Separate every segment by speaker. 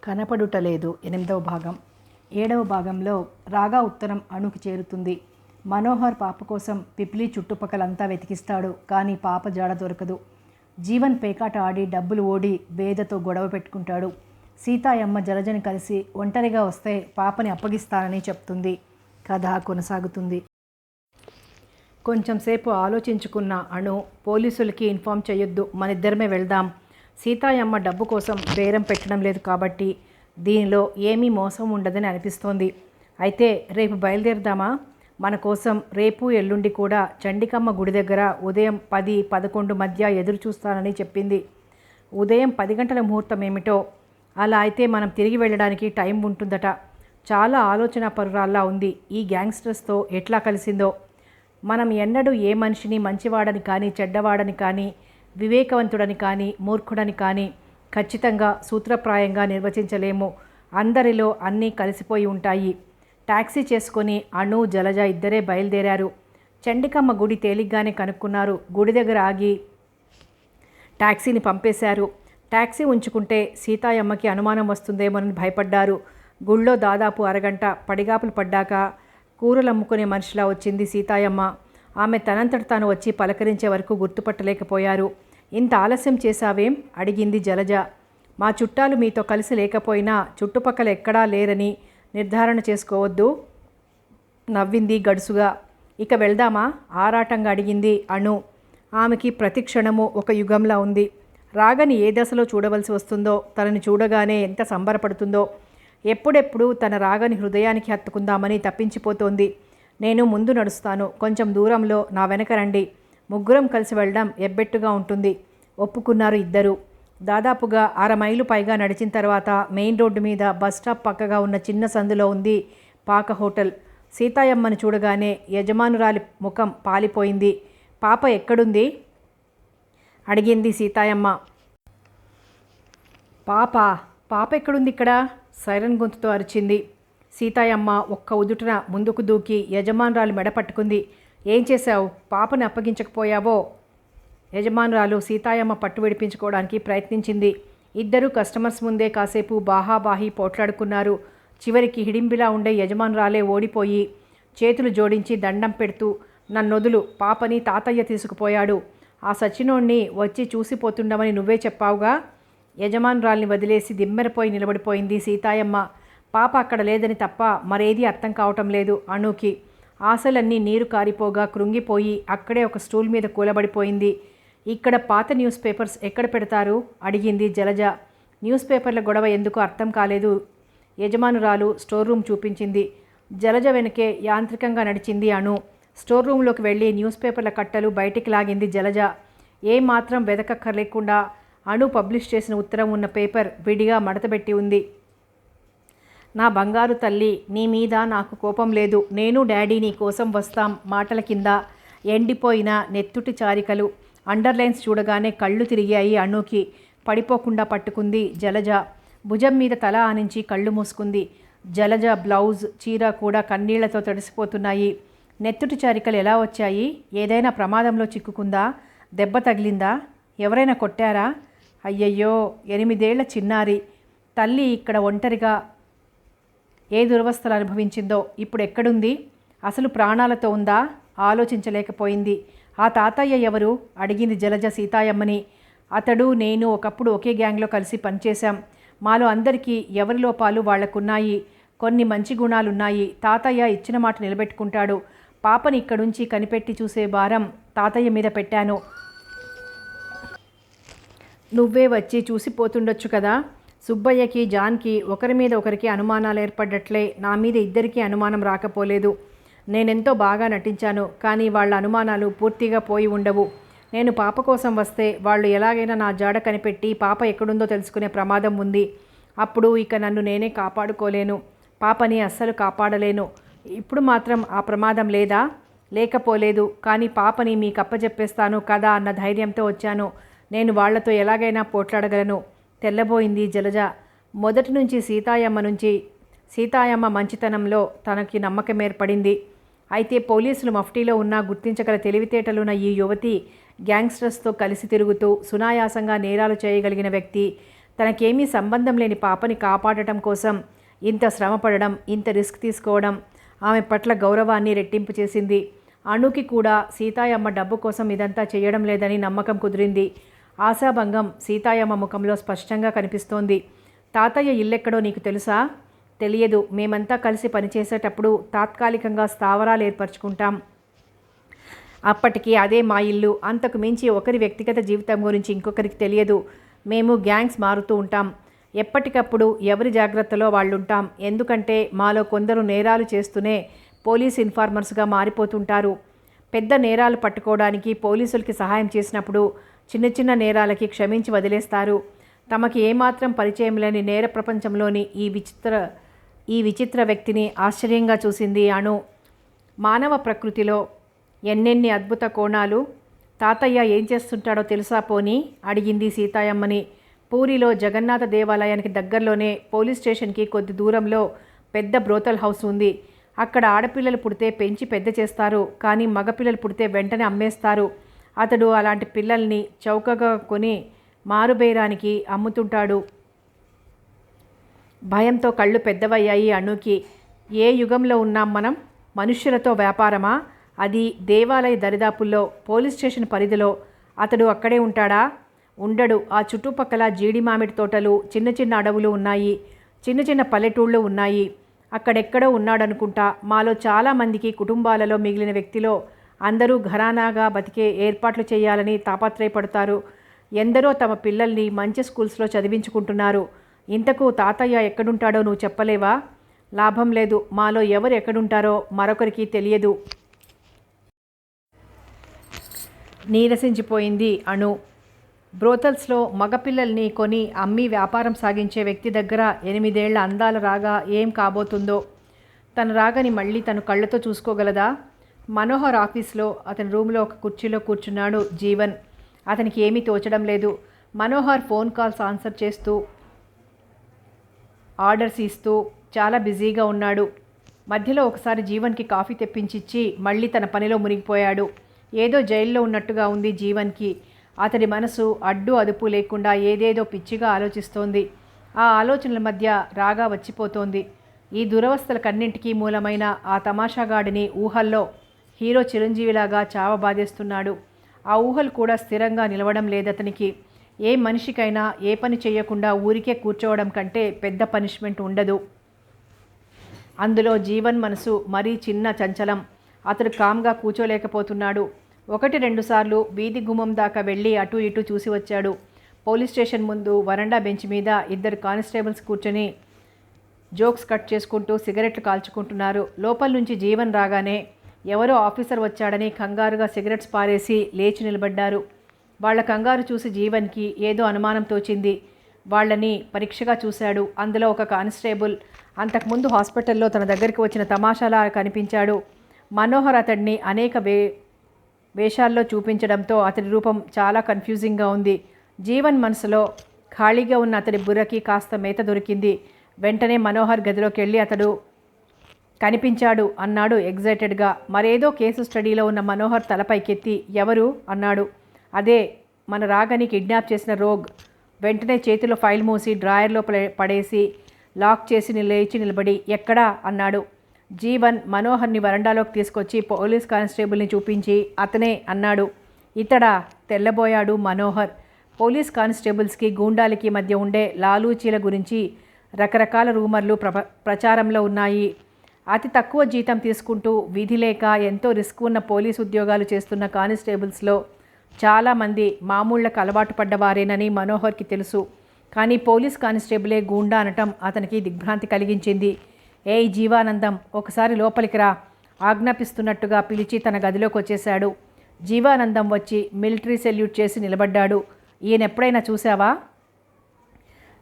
Speaker 1: కనపడుటలేదు 8వ భాగం. 7వ భాగంలో రాగా ఉత్తరం అణుకి చేరుతుంది. మనోహర్ పాప కోసం పిపిలి చుట్టుపక్కలంతా వెతికిస్తాడు. కానీ పాప జాడ దొరకదు. జీవన్ పేకాట ఆడి డబ్బులు ఓడి వేదతో గొడవ పెట్టుకుంటాడు. సీతాయమ్మ జలజని కలిసి ఒంటరిగా వస్తే పాపని అప్పగిస్తానని చెప్తుంది. కథ కొనసాగుతుంది. కొంచెంసేపు ఆలోచించుకున్న అణు పోలీసులకి ఇన్ఫామ్ చేయొద్దు, మనిద్దరమే వెళ్దాం. సీతాయమ్మ డబ్బు కోసం బేరం పెట్టడం లేదు కాబట్టి దీనిలో ఏమీ మోసం ఉండదని అనిపిస్తోంది. అయితే రేపు బయలుదేరదామా? మన కోసం రేపు ఎల్లుండి కూడా చండికమ్మ గుడి దగ్గర ఉదయం 10-11 మధ్య ఎదురు చూస్తానని చెప్పింది. ఉదయం 10 గంటల ముహూర్తం ఏమిటో. అలా అయితే మనం తిరిగి వెళ్ళడానికి టైం ఉంటుందట. చాలా ఆలోచన పరురాల్లా ఉంది. ఈ గ్యాంగ్స్టర్స్తో ఎట్లా కలిసిందో. మనం ఎన్నడూ ఏ మనిషిని మంచివాడని కానీ చెడ్డవాడని కానీ వివేకవంతుడని కానీ మూర్ఖుడని కానీ ఖచ్చితంగా సూత్రప్రాయంగా నిర్వచించలేము. అందరిలో అన్నీ కలిసిపోయి ఉంటాయి. టాక్సీ చేసుకొని అణు జలజ ఇద్దరే బయలుదేరారు. చండికమ్మ గుడి తేలిగ్గానే కనుక్కున్నారు. గుడి దగ్గర ఆగి టాక్సీని పంపేశారు. టాక్సీ ఉంచుకుంటే సీతాయమ్మకి అనుమానం వస్తుందేమోనని భయపడ్డారు. గుళ్ళో దాదాపు అరగంట పడిగాపులు పడ్డాక కూరలమ్ముకునే మనిషిలా వచ్చింది సీతాయమ్మ. ఆమె తనంతట తాను వచ్చి పలకరించే వరకు గుర్తుపట్టలేకపోయారు. ఇంత ఆలస్యం చేశావేం? అడిగింది జలజ. మా చుట్టాలు మీతో కలిసి లేకపోయినా చుట్టుపక్కల ఎక్కడా లేరని నిర్ధారణ చేసుకోవద్దు, నవ్వింది గడుసుగా. ఇక వెళ్దామా? ఆరాటంగా అడిగింది అణు. ఆమెకి ప్రతి క్షణము ఒక యుగంలా ఉంది. రాగని ఏ దశలో చూడవలసి వస్తుందో, తనని చూడగానే ఎంత సంబరపడుతుందో, ఎప్పుడెప్పుడు తన రాగని హృదయానికి హత్తుకుందామని తప్పించిపోతోంది. నేను ముందు నడుస్తాను, కొంచెం దూరంలో నా వెనక రండి. ముగ్గురం కలిసి వెళ్ళడం ఎబ్బెట్టుగా ఉంటుంది. ఒప్పుకున్నారు ఇద్దరు. దాదాపుగా 1/2 మైలు పైగా నడిచిన తర్వాత మెయిన్ రోడ్డు మీద బస్ స్టాప్ పక్కగా ఉన్న చిన్న సందులో ఉంది పాక హోటల్. సీతాయమ్మను చూడగానే యజమానురాలి ముఖం పాలిపోయింది. పాప ఎక్కడుంది? అడిగింది సీతాయమ్మ. పాప ఎక్కడుంది ఇక్కడ? సైరన్ గొంతుతో అరిచింది. సీతాయమ్మ ఒక్క ఉదుటన ముందుకు దూకి యజమానురాలు మెడ పట్టుకుంది. ఏం చేశావు? పాపని అప్పగించకపోయావో? యజమానురాలు సీతాయమ్మ పట్టు విడిపించుకోవడానికి ప్రయత్నించింది. ఇద్దరు కస్టమర్స్ ముందే కాసేపు బాహాబాహి పోట్లాడుకున్నారు. చివరికి హిడింబిలా ఉండే యజమానురాలే ఓడిపోయి చేతులు జోడించి దండం పెడుతూ, నన్నొదులు, పాపని తాతయ్య తీసుకుపోయాడు. ఆ సచినోణ్ణి వచ్చి చూసిపోతుండమని నువ్వే చెప్పావుగా. యజమానురాల్ని వదిలేసి దిమ్మెరపోయి నిలబడిపోయింది సీతాయమ్మ. పాప అక్కడ లేదని తప్ప మరేదీ అర్థం కావటం లేదు అణుకి. ఆశలన్నీ నీరు కారిపోగా కృంగిపోయి అక్కడే ఒక స్టూల్ మీద కూలబడిపోయింది. ఇక్కడ పాత న్యూస్ పేపర్స్ ఎక్కడ పెడతారు? అడిగింది జలజ. న్యూస్ పేపర్ల గొడవ ఎందుకు అర్థం కాలేదు. యజమానురాలు స్టోర్ రూమ్ చూపించింది. జలజ వెనకే యాంత్రికంగా నడిచింది అణు. స్టోర్ రూమ్లోకి వెళ్ళి న్యూస్ పేపర్ల కట్టలు బయటికి లాగింది జలజ. ఏమాత్రం వెదకక్కర్లేకుండా అణు పబ్లిష్ చేసిన ఉత్తరం ఉన్న పేపర్ విడిగా మడతబెట్టి ఉంది. నా బంగారు తల్లి, నీ మీద నాకు కోపం లేదు. నేను డాడీ నీ కోసం వస్తాం. మాటల కింద ఎండిపోయిన నెత్తుటి చారికలు. అండర్లైన్స్ చూడగానే కళ్ళు తిరిగాయి అణుకి. పడిపోకుండా పట్టుకుంది జలజ. భుజం మీద తల ఆనించి కళ్ళు మూసుకుంది. జలజ బ్లౌజ్, చీర కూడా కన్నీళ్లతో తడిసిపోతున్నాయి. నెత్తుటి చారికలు ఎలా వచ్చాయి? ఏదైనా ప్రమాదంలో చిక్కుకుందా? దెబ్బ తగిలిందా? ఎవరైనా కొట్టారా? అయ్యయ్యో, 8 ఏళ్ల చిన్నారి తల్లి ఇక్కడ ఒంటరిగా ఏ దురవస్థలు అనుభవించిందో. ఇప్పుడు ఎక్కడుంది? అసలు ప్రాణాలతో ఉందా? ఆలోచించలేకపోయింది. ఆ తాతయ్య ఎవరు? అడిగింది జలజ సీతాయమ్మని. అతడు నేను ఒకప్పుడు ఒకే గ్యాంగ్లో కలిసి పనిచేశాం. మాలో అందరికీ ఎవరి లోపాలు వాళ్లకున్నాయి. కొన్ని మంచి గుణాలున్నాయి. తాతయ్య ఇచ్చిన మాట నిలబెట్టుకుంటాడు. పాపని ఇక్కడుంచి కనిపెట్టి చూసే భారం తాతయ్య మీద పెట్టాను. నువ్వే వచ్చి చూసిపోతుండొచ్చు కదా. సుబ్బయ్యకి, జాన్కి ఒకరి మీద ఒకరికి అనుమానాలు ఏర్పడ్డట్లే నా మీద ఇద్దరికీ అనుమానం రాకపోలేదు. నేనెంతో బాగా నటించాను. కానీ వాళ్ళ అనుమానాలు పూర్తిగా పోయి ఉండవు. నేను పాప కోసం వస్తే వాళ్ళు ఎలాగైనా నా జాడ కనిపెట్టి పాప ఎక్కడుందో తెలుసుకునే ప్రమాదం ఉంది. అప్పుడు ఇక నన్ను నేనే కాపాడుకోలేను. పాపని అస్సలు కాపాడలేను. ఇప్పుడు మాత్రం ఆ ప్రమాదం లేదా? లేకపోలేదు. కానీ పాపని మీకు అప్పచెప్పేస్తాను కదా అన్న ధైర్యంతో వచ్చాను. నేను వాళ్లతో ఎలాగైనా పోట్లాడగలను. తెల్లబోయింది జలజ. మొదటి నుంచి సీతాయమ్మ మంచితనంలో తనకి నమ్మకం ఏర్పడింది. అయితే పోలీసులు మఫ్టీలో ఉన్నా గుర్తించగల తెలివితేటలున్న ఈ యువతి గ్యాంగ్స్టర్స్తో కలిసి తిరుగుతూ సునాయాసంగా నేరాలు చేయగలిగిన వ్యక్తి. తనకేమీ సంబంధం లేని పాపని కాపాడటం కోసం ఇంత శ్రమపడడం, ఇంత రిస్క్ తీసుకోవడం ఆమె పట్ల గౌరవాన్ని రెట్టింపు చేసింది. అణుకి కూడా సీతాయమ్మ డబ్బు కోసం ఇదంతా చేయడం లేదని నమ్మకం కుదిరింది. ఆశాభంగం సీతాయమ్మ ముఖంలో స్పష్టంగా కనిపిస్తోంది. తాతయ్య ఇల్లెక్కడో నీకు తెలుసా? తెలియదు. మేమంతా కలిసి పనిచేసేటప్పుడు తాత్కాలికంగా స్థావరాలు ఏర్పరచుకుంటాం. అప్పటికి అదే మా ఇల్లు. అంతకు మించి ఒకరి వ్యక్తిగత జీవితం గురించి ఇంకొకరికి తెలియదు. మేము గ్యాంగ్స్ మారుతూ ఉంటాం. ఎప్పటికప్పుడు ఎవరి జాగ్రత్తలో వాళ్ళుంటాం. ఎందుకంటే మాలో కొందరు నేరాలు చేస్తూనే పోలీస్ ఇన్ఫార్మర్స్గా మారిపోతుంటారు. పెద్ద నేరాలు పట్టుకోవడానికి పోలీసులకి సహాయం చేసినప్పుడు చిన్న చిన్న నేరాలకి క్షమించి వదిలేస్తారు. తమకి ఏమాత్రం పరిచయం లేని నేర ప్రపంచంలోని ఈ విచిత్ర వ్యక్తిని ఆశ్చర్యంగా చూసింది అణు. మానవ ప్రకృతిలో ఎన్నెన్ని అద్భుత కోణాలు. తాతయ్య ఏం చేస్తుంటాడో తెలుసా పోనీ? అడిగింది సీతాయమ్మని. పూరిలో జగన్నాథ దేవాలయానికి దగ్గరలోనే పోలీస్ స్టేషన్కి కొద్ది దూరంలో పెద్ద బ్రోతల్ హౌస్ ఉంది. అక్కడ ఆడపిల్లలు పుడితే పెంచి పెద్ద చేస్తారు, కానీ మగపిల్లలు పుడితే వెంటనే అమ్మేస్తారు. అతడు అలాంటి పిల్లల్ని చౌకగా కొని మారుబేరానికి అమ్ముతుంటాడు. భయంతో కళ్ళు పెద్దవయ్యాయి అణుకి. ఏ యుగంలో ఉన్నాం మనం? మనుష్యులతో వ్యాపారమా? అది దేవాలయ దరిదాపుల్లో, పోలీస్ స్టేషన్ పరిధిలో. అతడు అక్కడే ఉంటాడా? ఉండడు. ఆ చుట్టుపక్కల జీడి మామిడి తోటలు, చిన్న చిన్న అడవులు ఉన్నాయి. చిన్న చిన్న పల్లెటూళ్ళు ఉన్నాయి. అక్కడెక్కడో ఉన్నాడనుకుంటా. మాలో చాలామందికి కుటుంబాలలో మిగిలిన వ్యక్తిలో అందరూ ఘరానాగా బతికే ఏర్పాట్లు చేయాలని తాపత్రయపడతారు. ఎందరో తమ పిల్లల్ని మంచి స్కూల్స్లో చదివించుకుంటున్నారు. ఇంతకు తాతయ్య ఎక్కడుంటాడో నువ్వు చెప్పలేవా? లాభం లేదు. మాలో ఎవరు ఎక్కడుంటారో మరొకరికి తెలియదు. నీరసించిపోయింది అణు. బ్రోతల్స్లో మగపిల్లల్ని కొని అమ్మి వ్యాపారం సాగించే వ్యక్తి దగ్గర 8 ఏళ్ల అందాల రాగా ఏం కాబోతుందో. తన రాగని మళ్ళీ తను కళ్ళతో చూసుకోగలదా? మనోహర్ ఆఫీస్లో అతని రూమ్లో ఒక కుర్చీలో కూర్చున్నాడు జీవన్. అతనికి ఏమీ తోచడం లేదు. మనోహర్ ఫోన్ కాల్స్ ఆన్సర్ చేస్తూ, ఆర్డర్స్ ఇస్తూ చాలా బిజీగా ఉన్నాడు. మధ్యలో ఒకసారి జీవన్కి కాఫీ తెప్పించిచ్చి మళ్ళీ తన పనిలో మునిగిపోయాడు. ఏదో జైల్లో ఉన్నట్టుగా ఉంది జీవన్కి. అతడి మనసు అడ్డు అదుపు లేకుండా ఏదేదో పిచ్చిగా ఆలోచిస్తోంది. ఆ ఆలోచనల మధ్య రాగా వచ్చిపోతోంది. ఈ దురవస్థలకన్నింటికీ మూలమైన ఆ తమాషాగాడిని ఊహల్లో హీరో చిరంజీవిలాగా చావబాదేస్తున్నాడు. ఆ ఊహలు కూడా స్థిరంగా నిలవడం లేదతనికి. ఏ మనిషికైనా ఏ పని చేయకుండా ఊరికే కూర్చోవడం కంటే పెద్ద పనిష్మెంట్ ఉండదు. అందులో జీవన్ మనసు మరీ చిన్న చంచలం. అతడు కామ్గా కూర్చోలేకపోతున్నాడు. 1-2 సార్లు వీధి గుమ్మం దాకా వెళ్ళి అటు ఇటు చూసి వచ్చాడు. పోలీస్ స్టేషన్ ముందు వరండా బెంచ్ మీద 2 కానిస్టేబుల్స్ కూర్చొని జోక్స్ కట్ చేసుకుంటూ సిగరెట్లు కాల్చుకుంటున్నారు. లోపల నుంచి జీవన్ రాగానే ఎవరో ఆఫీసర్ వచ్చాడని కంగారుగా సిగరెట్స్ పారేసి లేచి నిలబడ్డారు. వాళ్ల కంగారు చూసి జీవన్కి ఏదో అనుమానం తోచింది. వాళ్ళని పరీక్షగా చూశాడు. అందులో ఒక కానిస్టేబుల్ అంతకుముందు హాస్పిటల్లో తన దగ్గరికి వచ్చిన తమాషాలా కనిపించాడు. మనోహర్ అతడిని అనేక వేషాల్లో చూపించడంతో అతడి రూపం చాలా కన్ఫ్యూజింగ్గా ఉంది. జీవన్ మనసులో ఖాళీగా ఉన్న అతడి బుర్రకి కాస్త మేత దొరికింది. వెంటనే మనోహర్ గదిలోకి వెళ్ళి అతడు కనిపించాడు అన్నాడు ఎగ్జైటెడ్గా. మరేదో కేసు స్టడీలో ఉన్న మనోహర్ తలపైకెత్తి ఎవరు అన్నాడు. అదే మన రాగని కిడ్నాప్ చేసిన రోగ్. వెంటనే చేతిలో ఫైల్ మూసి డ్రాయర్లో పడేసి లాక్ చేసి లేచి నిలబడి ఎక్కడా అన్నాడు. జీవన్ మనోహర్ని వరండాలోకి తీసుకొచ్చి పోలీస్ కానిస్టేబుల్ని చూపించి అతనే అన్నాడు. ఇతడా? తెల్లబోయాడు మనోహర్. పోలీస్ కానిస్టేబుల్స్కి గూండాలకి మధ్య ఉండే లాలూచీల గురించి రకరకాల రూమర్లు ప్రచారంలో ఉన్నాయి. అతి తక్కువ జీతం తీసుకుంటూ విధి లేక ఎంతో రిస్క్ ఉన్న పోలీసు ఉద్యోగాలు చేస్తున్న కానిస్టేబుల్స్లో చాలామంది మామూళ్లకు అలవాటు పడ్డవారేనని మనోహర్కి తెలుసు. కానీ పోలీస్ కానిస్టేబులే గూండా అనటం అతనికి దిగ్భ్రాంతి కలిగించింది. ఏయ్ జీవానందం, ఒకసారి లోపలికి రా ఆజ్ఞాపిస్తున్నట్టుగా పిలిచి తన గదిలోకి వచ్చేశాడు. జీవానందం వచ్చి మిలిటరీ సెల్యూట్ చేసి నిలబడ్డాడు. ఈయనెప్పుడైనా చూసావా?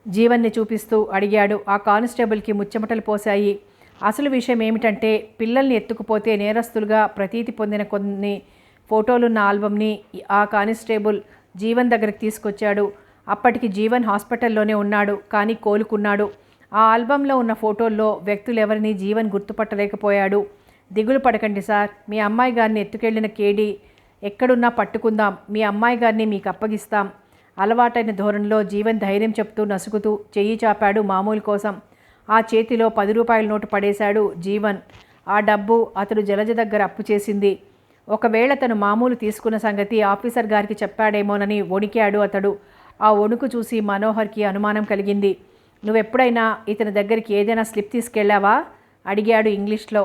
Speaker 1: జీవన్ని చూపిస్తూ అడిగాడు. ఆ కానిస్టేబుల్కి ముచ్చెమటలు పోశాయి. అసలు విషయం ఏమిటంటే పిల్లల్ని ఎత్తుకుపోతే నేరస్తులుగా ప్రతీతి పొందిన కొన్ని ఫోటోలున్న ఆల్బమ్ని ఆ కానిస్టేబుల్ జీవన్ దగ్గరికి తీసుకొచ్చాడు. అప్పటికి జీవన్ హాస్పిటల్లోనే ఉన్నాడు, కానీ కోలుకున్నాడు. ఆ ఆల్బంలో ఉన్న ఫోటోల్లో వ్యక్తులు ఎవరిని జీవన్ గుర్తుపట్టలేకపోయాడు. దిగులు పడకండి సార్, మీ అమ్మాయి గారిని ఎత్తుకెళ్లిన కేడీ ఎక్కడున్నా పట్టుకుందాం. మీ అమ్మాయి గారిని మీకు అప్పగిస్తాం. అలవాటైన ధోరణిలో జీవన్ ధైర్యం చెప్తూ నసుగుతూ చెయ్యి చాపాడు మామూలు కోసం. ఆ చేతిలో 10 రూపాయల నోటు పడేశాడు జీవన్. ఆ డబ్బు అతడు జలజ దగ్గర అప్పు చేసింది. ఒకవేళ తను మామూలు తీసుకున్న సంగతి ఆఫీసర్ గారికి చెప్పాడేమోనని వణికాడు అతడు. ఆ వణుకు చూసి మనోహర్కి అనుమానం కలిగింది. నువ్వెప్పుడైనా ఇతని దగ్గరికి ఏదైనా స్లిప్ తీసుకెళ్ళావా అడిగాడు ఇంగ్లీష్లో.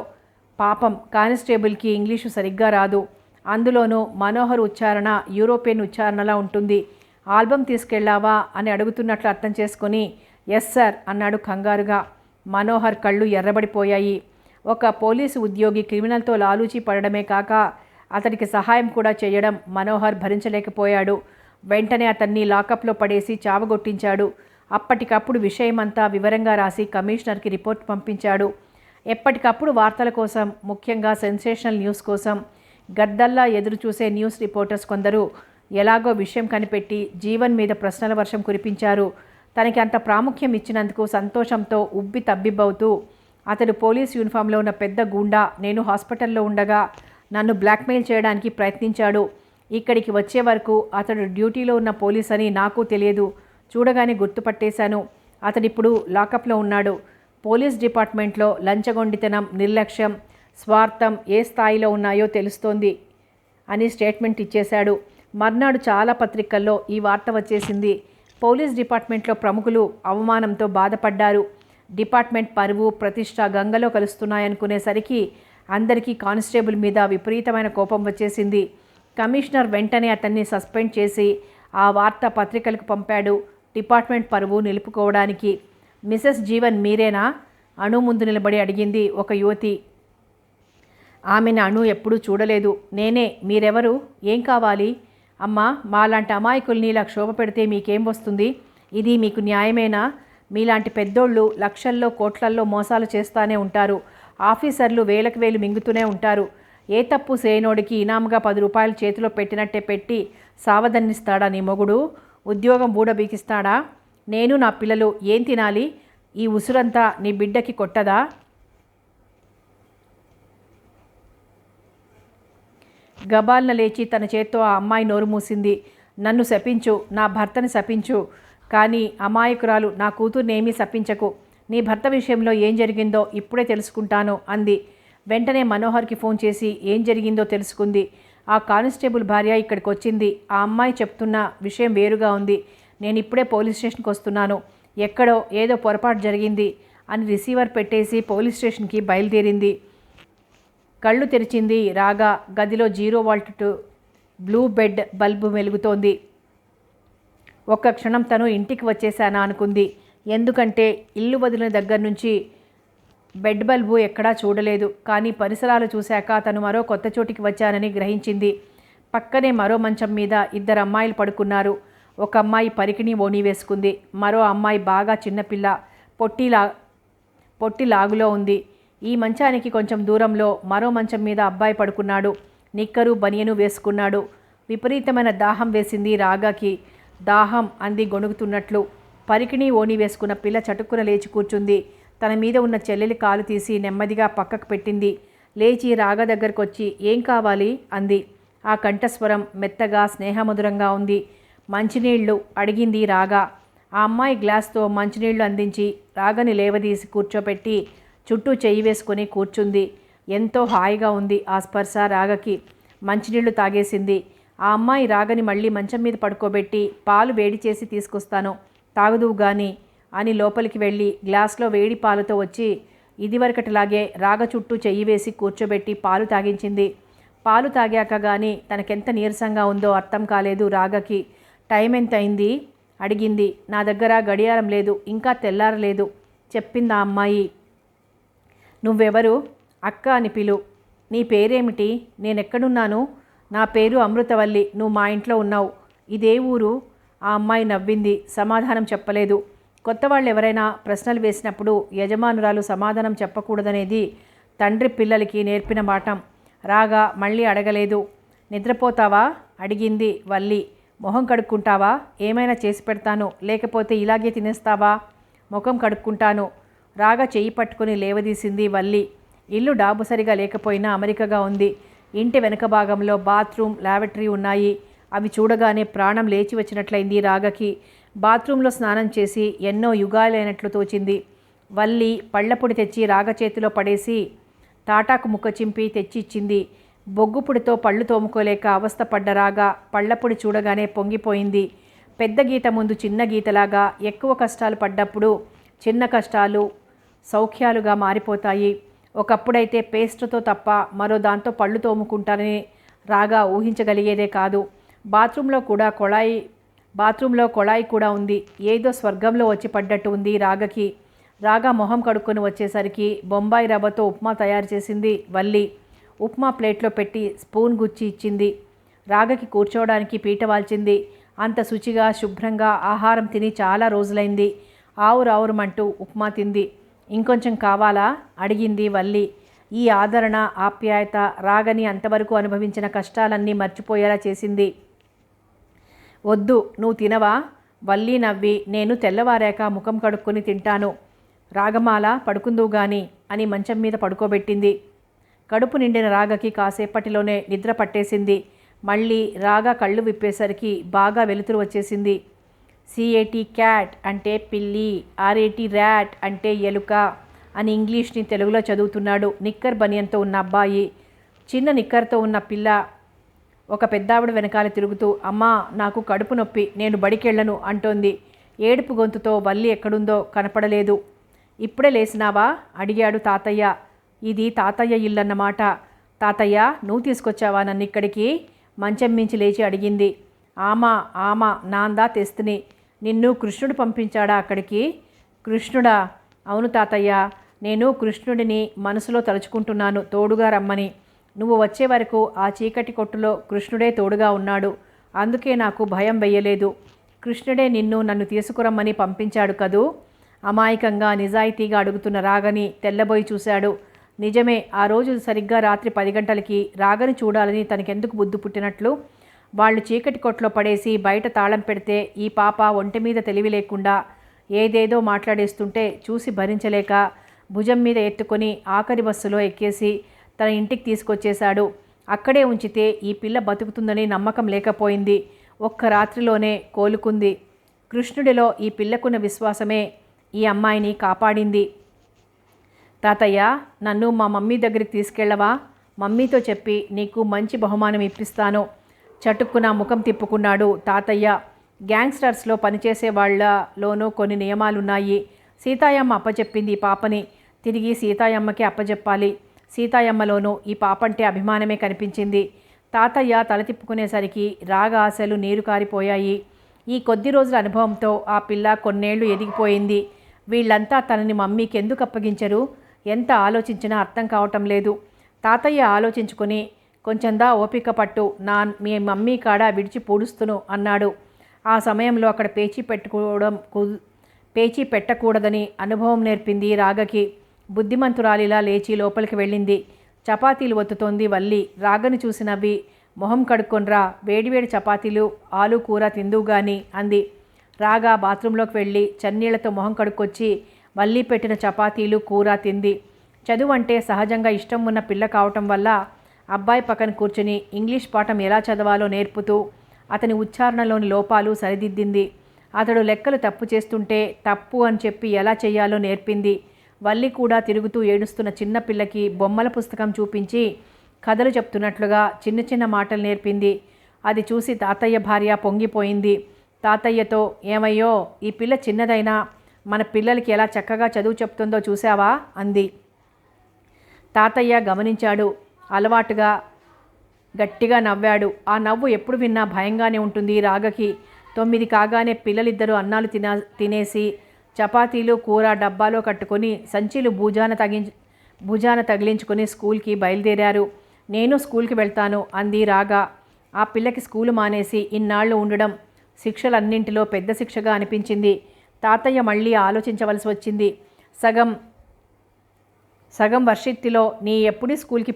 Speaker 1: పాపం కానిస్టేబుల్కి ఇంగ్లీషు సరిగ్గా రాదు. అందులోనూ మనోహర్ ఉచ్చారణ యూరోపియన్ ఉచ్చారణలా ఉంటుంది. ఆల్బమ్ తీసుకెళ్ళావా అని అడుగుతున్నట్లు అర్థం చేసుకొని ఎస్ సార్ అన్నాడు కంగారుగా. మనోహర్ కళ్ళు ఎర్రబడిపోయాయి. ఒక పోలీసు ఉద్యోగి క్రిమినల్తో లాలూచీ పడడమే కాక అతడికి సహాయం కూడా చేయడం మనోహర్ భరించలేకపోయాడు. వెంటనే అతన్ని లాకప్లో పడేసి చావగొట్టించాడు. అప్పటికప్పుడు విషయమంతా వివరంగా రాసి కమిషనర్కి రిపోర్ట్ పంపించాడు. ఎప్పటికప్పుడు వార్తల కోసం, ముఖ్యంగా సెన్సేషనల్ న్యూస్ కోసం గద్దల్లా ఎదురు చూసే న్యూస్ రిపోర్టర్స్ కొందరు ఎలాగో విషయం కనిపెట్టి జీవన్ మీద ప్రశ్నల వర్షం కురిపించారు. తనకి అంత ప్రాముఖ్యం ఇచ్చినందుకు సంతోషంతో ఉబ్బి తబ్బిబ్బవుతూ అతడు పోలీస్ యూనిఫామ్లో ఉన్న పెద్ద గూండా నేను హాస్పిటల్లో ఉండగా నన్ను బ్లాక్మెయిల్ చేయడానికి ప్రయత్నించాడు. ఇక్కడికి వచ్చే వరకు అతడు డ్యూటీలో ఉన్న పోలీస్ అని నాకు తెలియదు. చూడగానే గుర్తుపట్టేశాను. అతడిప్పుడు లాకప్లో ఉన్నాడు. పోలీస్ డిపార్ట్మెంట్లో లంచగొండితనం, నిర్లక్ష్యం, స్వార్థం ఏ స్థాయిలో ఉన్నాయో తెలుస్తోంది అని స్టేట్మెంట్ ఇచ్చేశాడు. మర్నాడు చాలా పత్రికల్లో ఈ వార్త వచ్చేసింది. పోలీస్ డిపార్ట్మెంట్లో ప్రముఖులు అవమానంతో బాధపడ్డారు. డిపార్ట్మెంట్ పరువు, ప్రతిష్ట గంగలో కలుస్తున్నాయనుకునేసరికి అందరికీ కానిస్టేబుల్ మీద విపరీతమైన కోపం వచ్చేసింది. కమిషనర్ వెంటనే అతన్ని సస్పెండ్ చేసి ఆ వార్త పత్రికలకు పంపాడు. డిపార్ట్మెంట్ పరువు నిలుపుకోవడానికి. మిసెస్ జీవన్ మీరేనా? అణు ముందు నిలబడి అడిగింది ఒక యువతి. ఆమెను అణు ఎప్పుడూ చూడలేదు. నేనే. మీరెవరు? ఏం కావాలి? అమ్మా, మాలాంటి అమాయకుల్ని ఇలా క్షోభ పెడితే మీకేం వస్తుంది? ఇది మీకు న్యాయమేనా? మీలాంటి పెద్దోళ్ళు లక్షల్లో కోట్లల్లో మోసాలు చేస్తూనే ఉంటారు. ఆఫీసర్లు వేలకు వేలు మింగుతూనే ఉంటారు. ఏ తప్పు చేయనోడికి ఇనాముగా 10 రూపాయలు చేతిలో పెట్టినట్టే పెట్టి సావదన్నిస్తాడా నీ మొగుడు? ఉద్యోగం బూడబీకిస్తాడా? నేను నా పిల్లలు ఏం తినాలి? ఈ ఉసురంతా నీ బిడ్డకి కొట్టదా? గబాల్న లేచి తన చేత్తో ఆ అమ్మాయి నోరు మూసింది. నన్ను శపించు, నా భర్తని శపించు, కానీ అమాయకురాలు నా కూతుర్నేమీ శపించకు. నీ భర్త విషయంలో ఏం జరిగిందో ఇప్పుడే తెలుసుకుంటాను అంది. వెంటనే మనోహర్కి ఫోన్ చేసి ఏం జరిగిందో తెలుసుకుంది. ఆ కానిస్టేబుల్ భార్య ఇక్కడికి వచ్చింది. ఆ అమ్మాయి చెప్తున్న విషయం వేరుగా ఉంది. నేను ఇప్పుడే పోలీస్ స్టేషన్కి వస్తున్నాను. ఎక్కడో ఏదో పొరపాటు జరిగింది అని రిసీవర్ పెట్టేసి పోలీస్ స్టేషన్కి బయలుదేరింది. కళ్ళు తెరిచింది రాగా. గదిలో 0 వోల్ట్ బ్లూ బెడ్ బల్బు వెలుగుతోంది. ఒక్క క్షణం తను ఇంటికి వచ్చేసానా అనుకుంది. ఎందుకంటే ఇల్లు వదిలిన దగ్గర నుంచి బెడ్ బల్బు ఎక్కడా చూడలేదు. కానీ పరిసరాలు చూశాక తను మరో కొత్త చోటికి వచ్చానని గ్రహించింది. పక్కనే మరో మంచం మీద 2 అమ్మాయిలు పడుకున్నారు. ఒక అమ్మాయి పరికిణి ఓణి వేసుకుంది. మరో అమ్మాయి బాగా చిన్నపిల్ల, పొట్టి లాగులో ఉంది. ఈ మంచానికి కొంచెం దూరంలో మరో మంచం మీద అబ్బాయి పడుకున్నాడు. నిక్కరు బనియను వేసుకున్నాడు. విపరీతమైన దాహం వేసింది రాగాకి. దాహం అంది గొణుగుతున్నట్లు. పరికిణి ఓణి వేసుకున్న పిల్ల చటుక్కున లేచి కూర్చుంది. తన మీద ఉన్న చెల్లెలి కాలు తీసి నెమ్మదిగా పక్కకు పెట్టింది. లేచి రాగా దగ్గరకు వచ్చి ఏం కావాలి అంది. ఆ కంఠస్వరం మెత్తగా స్నేహమధురంగా ఉంది. మంచినీళ్లు అడిగింది రాగా. ఆ అమ్మాయి గ్లాస్తో మంచినీళ్లు అందించి రాగని లేవదీసి కూర్చోపెట్టి చుట్టూ చెయ్యి వేసుకొని కూర్చుంది. ఎంతో హాయిగా ఉంది ఆ స్పర్శ రాగకి. మంచినీళ్లు తాగేసింది. ఆ అమ్మాయి రాగని మళ్ళీ మంచం మీద పడుకోబెట్టి పాలు వేడి చేసి తీసుకొస్తాను, తాగుదువు గాని అని లోపలికి వెళ్ళి గ్లాస్లో వేడి పాలతో వచ్చి ఇదివరకటిలాగే రాగ చుట్టూ చెయ్యి వేసి కూర్చోబెట్టి పాలు తాగించింది. పాలు తాగాక కానీ తనకెంత నీరసంగా ఉందో అర్థం కాలేదు రాగకి. టైం ఎంత అయింది అడిగింది. నా దగ్గర గడియారం లేదు, ఇంకా తెల్లారలేదు చెప్పింది ఆ అమ్మాయి. నువ్వెవరు? అక్క అని పిలు. నీ పేరేమిటి? నేనెక్కడున్నాను? నా పేరు అమృతవల్లి. నువ్వు మా ఇంట్లో ఉన్నావు. ఇదే ఊరు? ఆ అమ్మాయి నవ్వింది. సమాధానం చెప్పలేదు. కొత్త వాళ్ళు ఎవరైనా ప్రశ్నలు వేసినప్పుడు యజమానురాలు సమాధానం చెప్పకూడదనేది తండ్రి పిల్లలకి నేర్పిన పాఠం. రాగా మళ్ళీ అడగలేదు. నిద్రపోతావా అడిగింది వల్లి. మొహం కడుక్కుంటావా? ఏమైనా చేసి పెడతాను, లేకపోతే ఇలాగే తినేస్తావా? ముఖం కడుక్కుంటాను. రాగా చెయ్యి పట్టుకుని లేవదీసింది వల్లి. ఇల్లు డాబు సరిగా లేకపోయినా అమెరికగా ఉంది. ఇంటి వెనక భాగంలో బాత్రూమ్, లాబరేటరీ ఉన్నాయి. అవి చూడగానే ప్రాణం లేచి వచ్చినట్లయింది రాగకి. బాత్రూంలో స్నానం చేసి ఎన్నో యుగాలైనట్లు తోచింది. వల్లి పళ్ళపొడి తెచ్చి రాగ చేతిలో పడేసి తాటాకు ముక్క చింపి తెచ్చిచ్చింది. బొగ్గుపుడితో పళ్ళు తోముకోలేక అవస్థపడ్డ రాగ పళ్ళపొడి చూడగానే పొంగిపోయింది. పెద్ద గీత ముందు చిన్న గీతలాగా ఎక్కువ కష్టాలు పడ్డప్పుడు చిన్న కష్టాలు సౌఖ్యాలుగా మారిపోతాయి. ఒకప్పుడైతే పేస్ట్తో తప్ప మరో దాంతో పళ్ళు తోముకుంటానని రాగా ఊహించగలిగేదే కాదు. బాత్రూంలో కొళాయి కూడా ఉంది. ఏదో స్వర్గంలో వచ్చి పడ్డట్టు ఉంది రాగకి. రాగా మొహం కడుక్కొని వచ్చేసరికి బొంబాయి రవ్వతో ఉప్మా తయారు చేసింది వల్లి. ఉప్మా ప్లేట్లో పెట్టి స్పూన్ గుచ్చి ఇచ్చింది. రాగకి కూర్చోవడానికి పీట వాల్చింది. అంత శుచిగా శుభ్రంగా ఆహారం తిని చాలా రోజులైంది. ఆవురావురమంటూ ఉప్మా తింది. ఇంకొంచెం కావాలా అడిగింది వల్లి. ఈ ఆదరణ ఆప్యాయత రాగని అంతవరకు అనుభవించిన కష్టాలన్నీ మర్చిపోయేలా చేసింది. వద్దు, నువ్వు తినవా? వల్లి నవ్వి, నేను తెల్లవారాక ముఖం కడుక్కొని తింటాను. రాగమాల పడుకుందువు గాని అని మంచం మీద పడుకోబెట్టింది. కడుపు నిండిన రాగకి కాసేపటిలోనే నిద్ర పట్టేసింది. మళ్ళీ రాగా కళ్ళు విప్పేసరికి బాగా వెలుతురు వచ్చేసింది. సిఏటి క్యాట్ అంటే పిల్లి, ఆర్ఏటి ర్యాట్ అంటే ఎలుక అని ఇంగ్లీష్ని తెలుగులో చదువుతున్నాడు నిక్కర్ బనియన్తో ఉన్న అబ్బాయి. చిన్న నిక్కర్తో ఉన్న పిల్ల ఒక పెద్దావిడ వెనకాల తిరుగుతూ, అమ్మా నాకు కడుపు నొప్పి, నేను బడికెళ్ళను అంటోంది. ఏడుపు గొంతుతో వల్లి ఎక్కడుందో కనపడలేదు. ఇప్పుడే లేచినావా అడిగాడు తాతయ్య. ఇది తాతయ్య ఇల్లన్నమాట. తాతయ్య నువ్వు తీసుకొచ్చావా నన్ను ఇక్కడికి? మంచం మించి లేచి అడిగింది. ఆమా నాందా తెస్తుని. నిన్ను కృష్ణుడు పంపించాడా అక్కడికి? కృష్ణుడా? అవును తాతయ్య, నేను కృష్ణుడిని మనసులో తలుచుకుంటున్నాను తోడుగా రమ్మని. నువ్వు వచ్చే వరకు ఆ చీకటి కొట్టులో కృష్ణుడే తోడుగా ఉన్నాడు. అందుకే నాకు భయం వెయ్యలేదు. కృష్ణుడే నన్ను తీసుకురమ్మని పంపించాడు కదూ? అమాయకంగా నిజాయితీగా అడుగుతున్న రాగని తెల్లబోయి చూశాడు. నిజమే, ఆ రోజు సరిగ్గా రాత్రి 10 గంటలకి రాగని చూడాలని తనకెందుకు బుద్ధి పుట్టినట్లు? వాళ్ళు చీకటి కొట్లో పడేసి బయట తాళం పెడితే ఈ పాప ఒంటి మీద తెలివి లేకుండా ఏదేదో మాట్లాడేస్తుంటే చూసి భరించలేక భుజం మీద ఎత్తుకొని ఆఖరి బస్సులో ఎక్కేసి తన ఇంటికి తీసుకొచ్చేశాడు. అక్కడే ఉంచితే ఈ పిల్ల బతుకుతుందని నమ్మకం లేకపోయింది. ఒక్క రాత్రిలోనే కోలుకుంది. కృష్ణుడిలో ఈ పిల్లకున్న విశ్వాసమే ఈ అమ్మాయిని కాపాడింది. తాతయ్య, నన్ను మా మమ్మీ దగ్గరికి తీసుకెళ్ళవా? మమ్మీతో చెప్పి నీకు మంచి బహుమానం ఇప్పిస్తాను. చటుక్కున ముఖం తిప్పుకున్నాడు తాతయ్య. గ్యాంగ్స్టర్స్లో పనిచేసే వాళ్ళలోనూ కొన్ని నియమాలున్నాయి. సీతాయమ్మ అప్పచెప్పింది ఈ పాపని, తిరిగి సీతాయమ్మకి అప్పచెప్పాలి. సీతాయమ్మలోనూ ఈ పాపంటే అభిమానమే కనిపించింది. తాతయ్య తల తిప్పుకునేసరికి రాగ ఆశలు నీరు కారిపోయాయి. ఈ కొద్ది రోజుల అనుభవంతో ఆ పిల్ల కొన్నేళ్లు ఎదిగిపోయింది. వీళ్ళంతా తనని మమ్మీకి ఎందుకు అప్పగించరు? ఎంత ఆలోచించినా అర్థం కావటం లేదు. తాతయ్య ఆలోచించుకొని, కొంచెందా ఓపిక పట్టు, మీ మమ్మీ కాడ విడిచి పూడుస్తును అన్నాడు. ఆ సమయంలో అక్కడ పేచీ పెట్టకూడదని అనుభవం నేర్పింది రాగకి. బుద్ధిమంతురాలిలా లేచి లోపలికి వెళ్ళింది. చపాతీలు ఒత్తుతోంది వల్లి. రాగని చూసి నవ్వి, మొహం కడుక్కొనరా, వేడివేడి చపాతీలు ఆలు కూర తిందువుగాని అంది. రాగా బాత్రూంలోకి వెళ్ళి చన్నీళ్లతో మొహం కడుక్కొచ్చి వల్లి పెట్టిన చపాతీలు కూర తింది. చదువు అంటే సహజంగా ఇష్టం ఉన్న పిల్ల కావటం వల్ల అబ్బాయి పక్కన కూర్చుని ఇంగ్లీష్ పాఠం ఎలా చదవాలో నేర్పుతూ అతని ఉచ్చారణలోని లోపాలు సరిదిద్దింది. అతడు లెక్కలు తప్పు చేస్తుంటే తప్పు అని చెప్పి ఎలా చేయాలో నేర్పింది. వల్లి కూడా తిరుగుతూ ఏడుస్తున్న చిన్న పిల్లకి బొమ్మల పుస్తకం చూపించి కథలు చెప్తున్నట్లుగా చిన్న చిన్న మాటలు నేర్పింది. అది చూసి తాతయ్య భార్య పొంగిపోయింది. తాతయ్యతో, ఏమయ్యో, ఈ పిల్ల చిన్నదైనా మన పిల్లలకి ఎలా చక్కగా చదువు చెప్తుందో చూసావా అంది. తాతయ్య గమనించాడు. అలవాటుగా గట్టిగా నవ్వాడు. ఆ నవ్వు ఎప్పుడు విన్నా భయంగానే ఉంటుంది రాగకి. 9 కాగానే పిల్లలిద్దరూ అన్నాలు తినేసి చపాతీలు కూర డబ్బాలో కట్టుకొని సంచిలు భుజాన తగిలించుకొని స్కూల్కి బయలుదేరారు. నేను స్కూల్కి వెళ్తాను అంది రాగా. ఆ పిల్లకి స్కూలు మానేసి ఇన్నాళ్ళు ఉండడం శిక్షలన్నింటిలో పెద్ద శిక్షగా అనిపించింది. తాతయ్య మళ్ళీ ఆలోచించవలసి వచ్చింది. సగం వర్షిత్తిలో నీ ఎప్పుడు స్కూల్కి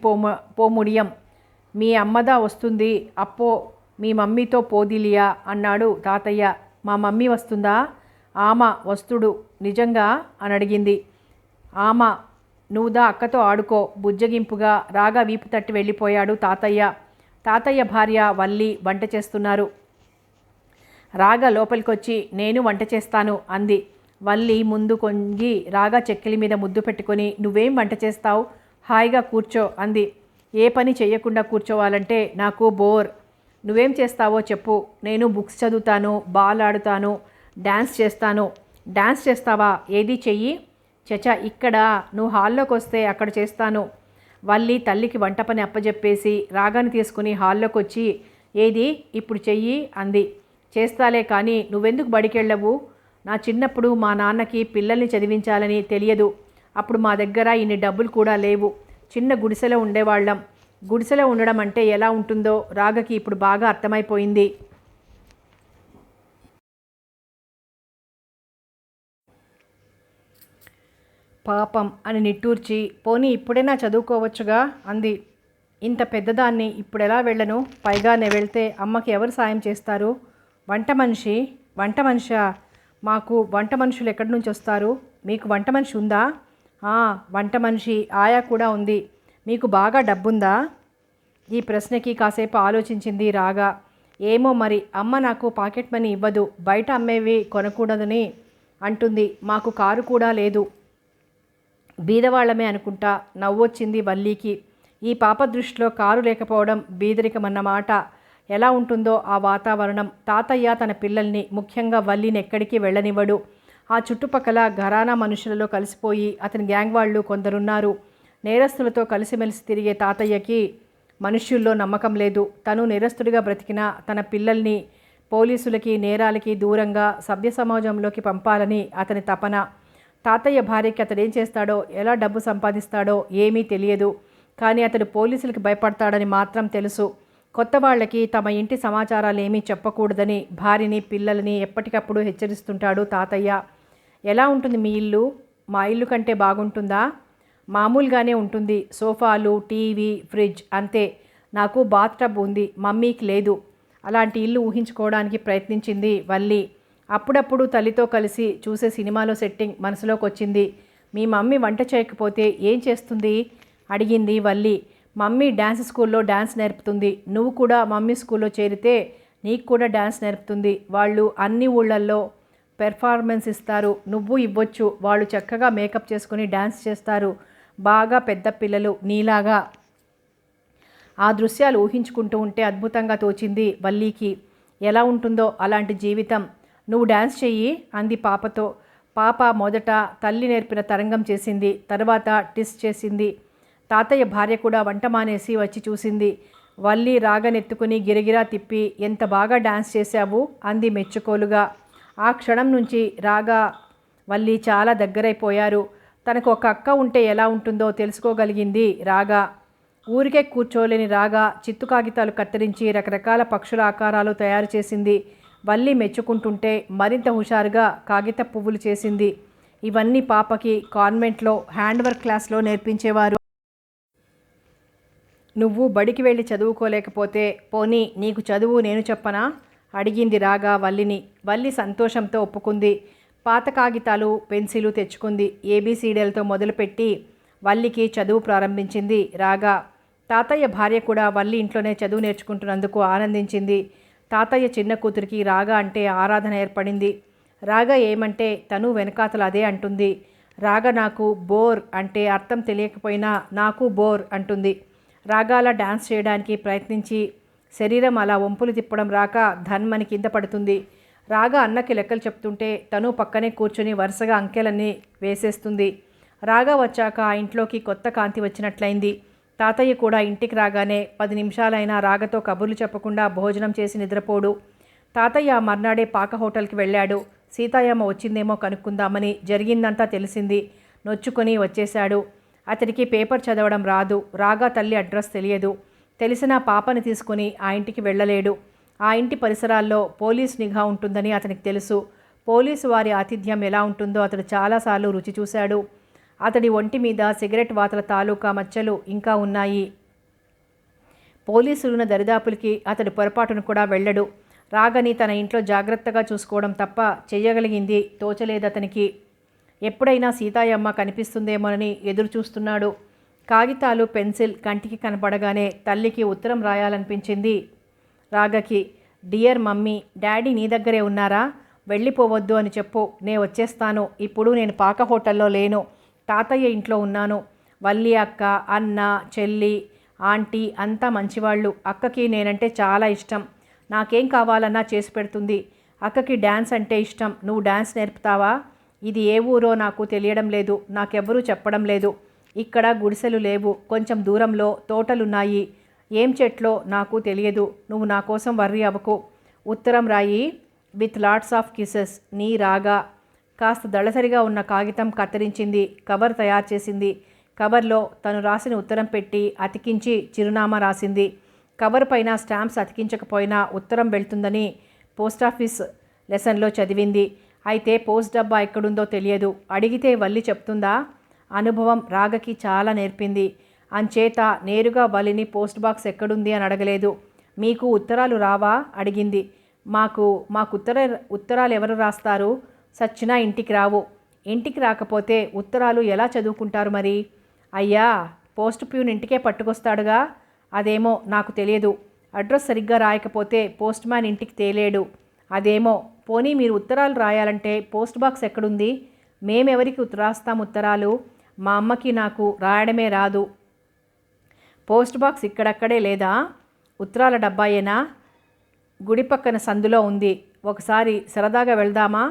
Speaker 1: పోముడియం, మీ అమ్మదా వస్తుంది, అప్పో మీ మమ్మీతో పోదిలియా అన్నాడు తాతయ్య. మా మమ్మీ వస్తుందా? ఆమా వస్తుడు. నిజంగా అని అడిగింది. ఆమా, నువ్వుదా అక్కతో ఆడుకో. బుజ్జగింపుగా రాగా వీపు తట్టి వెళ్ళిపోయాడు తాతయ్య. తాతయ్య భార్య వల్లి వంట చేస్తున్నారు. రాగా లోపలికొచ్చి నేను వంట చేస్తాను అంది. వల్లి ముందు కొంగి రాగా చెక్కిలి మీద ముద్దు పెట్టుకొని నువ్వేం వంట చేస్తావు, హాయిగా కూర్చో అంది. ఏ పని చెయ్యకుండా కూర్చోవాలంటే నాకు బోర్. నువ్వేం చేస్తావో చెప్పు. నేను బుక్స్ చదువుతాను, బాల్ ఆడుతాను, డ్యాన్స్ చేస్తాను. డ్యాన్స్ చేస్తావా? ఏది చెయ్యి. చచా, ఇక్కడ నువ్వు హాల్లోకి వస్తే అక్కడ చేస్తాను. వల్లి తల్లికి వంట పని అప్పజెప్పేసి రాగాని తీసుకుని హాల్లోకి వచ్చి ఏది ఇప్పుడు చెయ్యి అంది. చేస్తాలే, కానీ నువ్వెందుకు బడికెళ్ళవు? నా చిన్నప్పుడు మా నాన్నకి పిల్లల్ని చదివించాలని తెలియదు. అప్పుడు మా దగ్గర ఇన్ని డబ్బులు కూడా లేవు. చిన్న గుడిసెలో ఉండేవాళ్ళం. గుడిసెలో ఉండడం అంటే ఎలా ఉంటుందో రాగకి ఇప్పుడు బాగా అర్థమైపోయింది. పాపం అని నిట్టూర్చి పోనీ ఇప్పుడైనా చదువుకోవచ్చుగా అంది. ఇంత పెద్దదాన్ని ఇప్పుడెలా వెళ్ళను? పైగా నే వెళ్తే అమ్మకి ఎవరు సాయం చేస్తారు? వంట మనిషా? మాకు వంట మనుషులు ఎక్కడి నుంచి వస్తారు? మీకు వంట మనిషి ఉందా? వంట మనిషి, ఆయా కూడా ఉంది. మీకు బాగా డబ్బుందా? ఈ ప్రశ్నకి కాసేపు ఆలోచించింది రాగా. ఏమో మరి, అమ్మ నాకు పాకెట్ మనీ ఇవ్వదు. బయట అమ్మేవి కొనకూడదని అంటుంది. మాకు కారు కూడా లేదు. బీదవాళ్లమే అనుకుంటా. నవ్వొచ్చింది వల్లికి. ఈ పాప దృష్టిలో కారు లేకపోవడం బీదరికమన్నమాట. ఎలా ఉంటుందో ఆ వాతావరణం. తాతయ్య తన పిల్లల్ని, ముఖ్యంగా వల్లిని ఎక్కడికి వెళ్ళనివ్వడు. ఆ చుట్టుపక్కల ఘరానా మనుషులలో కలిసిపోయి అతని గ్యాంగ్ వాళ్ళు కొందరున్నారు. నేరస్తులతో కలిసిమెలిసి తిరిగే తాతయ్యకి మనుష్యుల్లో నమ్మకం లేదు. తను నేరస్తుడిగా బ్రతికిన తన పిల్లల్ని పోలీసులకి, నేరాలకి దూరంగా సభ్య సమాజంలోకి పంపాలని అతని తపన. తాతయ్య భార్యకి అతడేం చేస్తాడో, ఎలా డబ్బు సంపాదిస్తాడో ఏమీ తెలియదు. కానీ అతడు పోలీసులకి భయపడతాడని మాత్రం తెలుసు. కొత్త వాళ్ళకి తమ ఇంటి సమాచారాలు ఏమీ చెప్పకూడదని భార్యని, పిల్లలని ఎప్పటికప్పుడు హెచ్చరిస్తుంటాడు తాతయ్య. ఎలా ఉంటుంది మీ ఇల్లు? మా ఇల్లు కంటే బాగుంటుందా? మామూలుగానే ఉంటుంది. సోఫాలు, టీవీ, ఫ్రిడ్జ్ అంతే. నాకు బాత్ టబ్ ఉంది, మమ్మీకి లేదు. అలాంటి ఇల్లు ఊహించుకోవడానికి ప్రయత్నించింది వల్లి. అప్పుడప్పుడు తల్లితో కలిసి చూసే సినిమాలో సెట్టింగ్ మనసులోకి వచ్చింది. మీ మమ్మీ వంట చేయకపోతే ఏం చేస్తుంది అడిగింది వల్లి. మమ్మీ డ్యాన్స్ స్కూల్లో డ్యాన్స్ నేర్పుతుంది. నువ్వు కూడా మమ్మీ స్కూల్లో చేరితే నీకు కూడా డ్యాన్స్ నేర్పుతుంది. వాళ్ళు అన్ని ఊళ్ళల్లో పెర్ఫార్మెన్స్ ఇస్తారు. నువ్వు ఇవ్వచ్చు. వాళ్ళు చక్కగా మేకప్ చేసుకుని డ్యాన్స్ చేస్తారు. బాగా పెద్ద పిల్లలు నీలాగా. ఆ దృశ్యాలు ఊహించుకుంటూ ఉంటే అద్భుతంగా తోచింది వల్లికి. ఎలా ఉంటుందో అలాంటి జీవితం. నువ్వు డ్యాన్స్ చెయ్యి అంది పాపతో. పాప మొదట తల్లి నేర్పిన తరంగం చేసింది. తర్వాత టిస్ చేసింది. తాతయ్య భార్య కూడా వంట మానేసి వచ్చి చూసింది. వల్లి రాగనెత్తుకుని గిరగిరా తిప్పి ఎంత బాగా డ్యాన్స్ చేశావు అంది మెచ్చుకోలుగా. ఆ క్షణం నుంచి రాగా వల్లి చాలా దగ్గరైపోయారు. తనకు ఒక అక్క ఉంటే ఎలా ఉంటుందో తెలుసుకోగలిగింది రాగా. ఊరికే కూర్చోలేని రాగా చిత్తు కాగితాలు కత్తిరించి రకరకాల పక్షుల ఆకారాలు తయారు చేసింది. వల్లి మెచ్చుకుంటుంటే మరింత హుషారుగా కాగిత పువ్వులు చేసింది. ఇవన్నీ పాపకి కాన్వెంట్లో హ్యాండ్ వర్క్ క్లాస్లో నేర్పించేవారు. నువ్వు బడికి వెళ్ళి చదువుకోలేకపోతే పోనీ నీకు చదువు నేను చెప్పనా అడిగింది రాగా వల్లిని. వల్లి సంతోషంతో ఒప్పుకుంది. పాత కాగితాలు, పెన్సిలు తెచ్చుకుంది. ఏబీసీడీలతో మొదలుపెట్టి వల్లికి చదువు ప్రారంభించింది రాగా. తాతయ్య భార్య కూడా వల్లి ఇంట్లోనే చదువు నేర్చుకుంటున్నందుకు ఆనందించింది. తాతయ్య చిన్న కూతురికి రాగా అంటే ఆరాధన ఏర్పడింది. రాగా ఏమంటే తను వెనకాతల అదే అంటుంది. రాగా నాకు బోర్ అంటే అర్థం తెలియకపోయినా నాకు బోర్ అంటుంది. రాగాల డ్యాన్స్ చేయడానికి ప్రయత్నించి శరీరం అలా వంపులు తిప్పడం రాక ధన్మని కింద పడుతుంది. రాగా అన్నకి లెక్కలు చెప్తుంటే తను పక్కనే కూర్చొని వరుసగా అంకెలన్నీ వేసేస్తుంది. రాగా వచ్చాక ఆ ఇంట్లోకి కొత్త కాంతి వచ్చినట్లయింది. తాతయ్య కూడా ఇంటికి రాగానే 10 నిమిషాలైనా రాగతో కబుర్లు చెప్పకుండా భోజనం చేసి నిద్రపోడు. తాతయ్య మర్నాడే పాక హోటల్కి వెళ్ళాడు. సీతాయమ్మ వచ్చిందేమో కనుక్కుందామని. జరిగిందంతా తెలిసింది. నొచ్చుకొని వచ్చేశాడు. అతడికి పేపర్ చదవడం రాదు. రాగా తల్లి అడ్రస్ తెలియదు. తెలిసినా పాపని తీసుకుని ఆ ఇంటికి వెళ్ళలేడు. ఆ ఇంటి పరిసరాల్లో పోలీస్ నిఘా ఉంటుందని అతనికి తెలుసు. పోలీసు వారి ఆతిథ్యం ఎలా ఉంటుందో అతడు చాలాసార్లు రుచి చూశాడు. అతడి ఒంటి మీద సిగరెట్ వాతల తాలూకా మచ్చలు ఇంకా ఉన్నాయి. పోలీసులున్న దరిదాపులకి అతడు పొరపాటును కూడా వెళ్ళడు. రాగని తన ఇంట్లో జాగ్రత్తగా చూసుకోవడం తప్ప చెయ్యగలిగింది తోచలేదతనికి. ఎప్పుడైనా సీతాయమ్మ కనిపిస్తుందేమోనని ఎదురు చూస్తున్నాడు. కాగితాలు పెన్సిల్ కంటికి కనపడగానే తల్లికి ఉత్తరం రాయాలనిపించింది రాగకి. డియర్ మమ్మీ, డాడీ నీ దగ్గరే ఉన్నారా? వెళ్ళిపోవద్దు అని చెప్పు, నే వచ్చేస్తాను. ఇప్పుడు నేను పాక హోటల్లో లేను, తాతయ్య ఇంట్లో ఉన్నాను. వల్లి అక్క, అన్న, చెల్లి, ఆంటీ అంతా మంచివాళ్ళు. అక్కకి నేనంటే చాలా ఇష్టం. నాకేం కావాలన్నా చేసి పెడుతుంది. అక్కకి డ్యాన్స్ అంటే ఇష్టం. నువ్వు డ్యాన్స్ నేర్పుతావా? ఇది ఏ ఊరో నాకు తెలియడం లేదు, నాకెవ్వరూ చెప్పడం లేదు. ఇక్కడ గుడిసెలు లేవు, కొంచెం దూరంలో తోటలున్నాయి. ఏం చెట్లో నాకు తెలియదు. నువ్వు నా కోసం వర్రీ అవ్వకు. ఉత్తరం రాయి, విత్ లాట్స్ ఆఫ్ కిసెస్, నీ రాగా. కాస్త దళసరిగా ఉన్న కాగితం కత్తిరించింది, కవర్ తయారు చేసింది. కవర్లో తను రాసిన ఉత్తరం పెట్టి అతికించి చిరునామా రాసింది. కవర్ పైన స్టాంప్స్ అతికించకపోయినా ఉత్తరం వెళ్తుందని పోస్టాఫీస్ లెసన్లో చదివింది. అయితే పోస్ట్ డబ్బా ఎక్కడుందో తెలియదు. అడిగితే వల్లి చెప్తుందా? అనుభవం రాగకి చాలా నేర్పింది. అంచేత నేరుగా వల్లిని పోస్ట్ బాక్స్ ఎక్కడుంది అని అడగలేదు. మీకు ఉత్తరాలు రావా అడిగింది. మాకు ఉత్తరాలు ఎవరు రాస్తారు? సచ్చినా ఇంటికి రావు. ఇంటికి రాకపోతే ఉత్తరాలు ఎలా చదువుకుంటారు మరి? అయ్యా, పోస్ట్ ప్యూన్ ఇంటికే పట్టుకొస్తాడుగా. అదేమో నాకు తెలియదు. అడ్రస్ సరిగ్గా రాయకపోతే పోస్ట్ మ్యాన్ ఇంటికి తేలేడు. అదేమో. పోనీ మీరు ఉత్తరాలు రాయాలంటే పోస్ట్ బాక్స్ ఎక్కడుంది? మేమెవరికి రాస్తాం ఉత్తరాలు? మా అమ్మకి నాకు రాయడమే రాదు. పోస్ట్ బాక్స్ ఇక్కడక్కడే లేదా? ఉత్తరాల డబ్బాయేనా? గుడి పక్కన సందులో ఉంది. ఒకసారి సరదాగా వెళ్దామా?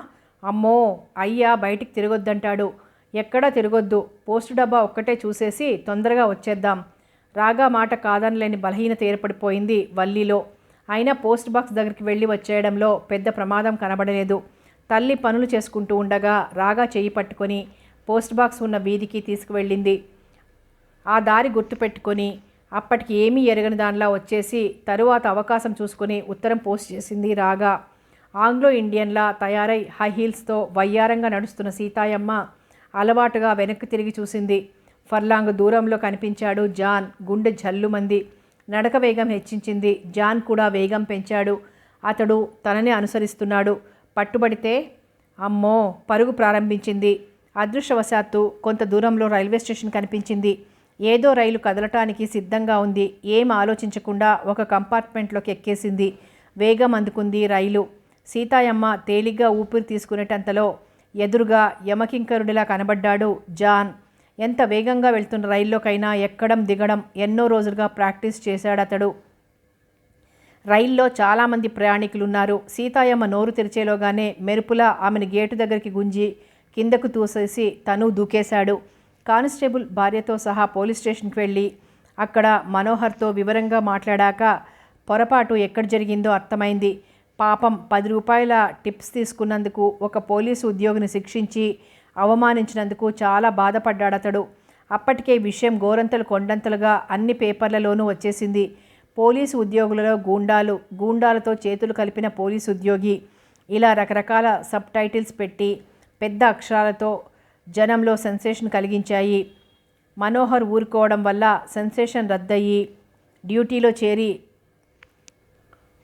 Speaker 1: అమ్మో, అయ్యా బయటికి తిరగొద్దంటాడు. ఎక్కడా తిరగొద్దు, పోస్టు డబ్బా ఒక్కటే చూసేసి తొందరగా వచ్చేద్దాం. రాగా మాట కాదనలేని బలహీనత ఏర్పడిపోయింది వల్లిలో. అయినా పోస్ట్ బాక్స్ దగ్గరికి వెళ్ళి వచ్చేయడంలో పెద్ద ప్రమాదం కనబడలేదు. తల్లి పనులు చేసుకుంటూ ఉండగా రాగా చెయ్యి పట్టుకొని పోస్ట్ బాక్స్ ఉన్న వీధికి తీసుకువెళ్ళింది. ఆ దారి గుర్తుపెట్టుకొని అప్పటికి ఏమీ ఎరగని దానిలా వచ్చేసి తరువాత అవకాశం చూసుకుని ఉత్తరం పోస్ట్ చేసింది రాగా. ఆంగ్లో ఇండియన్లా తయారై హై హీల్స్తో వయ్యారంగా నడుస్తున్న సీతాయమ్మ అలవాటుగా వెనక్కి తిరిగి చూసింది. ఫర్లాంగ్ దూరంలో కనిపించాడు జాన్. గుండె జల్లుమంది. నడక వేగం హెచ్చించింది. జాన్ కూడా వేగం పెంచాడు. అతడు తనని అనుసరిస్తున్నాడు. పట్టుబడితే అమ్మో, పరుగు ప్రారంభించింది. అదృష్టవశాత్తు కొంత దూరంలో రైల్వే స్టేషన్ కనిపించింది. ఏదో రైలు కదలటానికి సిద్ధంగా ఉంది. ఏం ఆలోచించకుండా ఒక కంపార్ట్మెంట్లోకి ఎక్కేసింది. వేగం అందుకుంది రైలు. సీతాయమ్మ తేలిగ్గా ఊపిరి తీసుకునేటంతలో ఎదురుగా యమకింకరుడిలా కనబడ్డాడు జాన్. ఎంత వేగంగా వెళ్తున్న రైల్లోకైనా ఎక్కడం దిగడం ఎన్నో రోజులుగా ప్రాక్టీస్ చేశాడతడు. రైల్లో చాలామంది ప్రయాణికులున్నారు. సీతాయమ్మ నోరు తెరిచేలోగానే మెరుపులా ఆమెను గేటు దగ్గరికి గుంజి కిందకు తూసేసి తను దూకేశాడు. కానిస్టేబుల్ భార్యతో సహా పోలీస్ స్టేషన్కి వెళ్ళి అక్కడ మనోహర్తో వివరంగా మాట్లాడాక పొరపాటు ఎక్కడ జరిగిందో అర్థమైంది. పాపం 10 రూపాయల టిప్స్ తీసుకున్నందుకు ఒక పోలీసు ఉద్యోగిని శిక్షించి అవమానించినందుకు చాలా బాధపడ్డాడతడు. అప్పటికే విషయం గోరంతలు కొండంతలుగా అన్ని పేపర్లలోనూ వచ్చేసింది. పోలీసు ఉద్యోగులలో గూండాలతో చేతులు కలిపిన పోలీసు ఉద్యోగి, ఇలా రకరకాల సబ్ టైటిల్స్ పెట్టి పెద్ద అక్షరాలతో జనంలో సెన్సేషన్ కలిగించాయి. మనోహర్ ఊరుకోవడం వల్ల సెన్సేషన్ రద్దయి డ్యూటీలో చేరి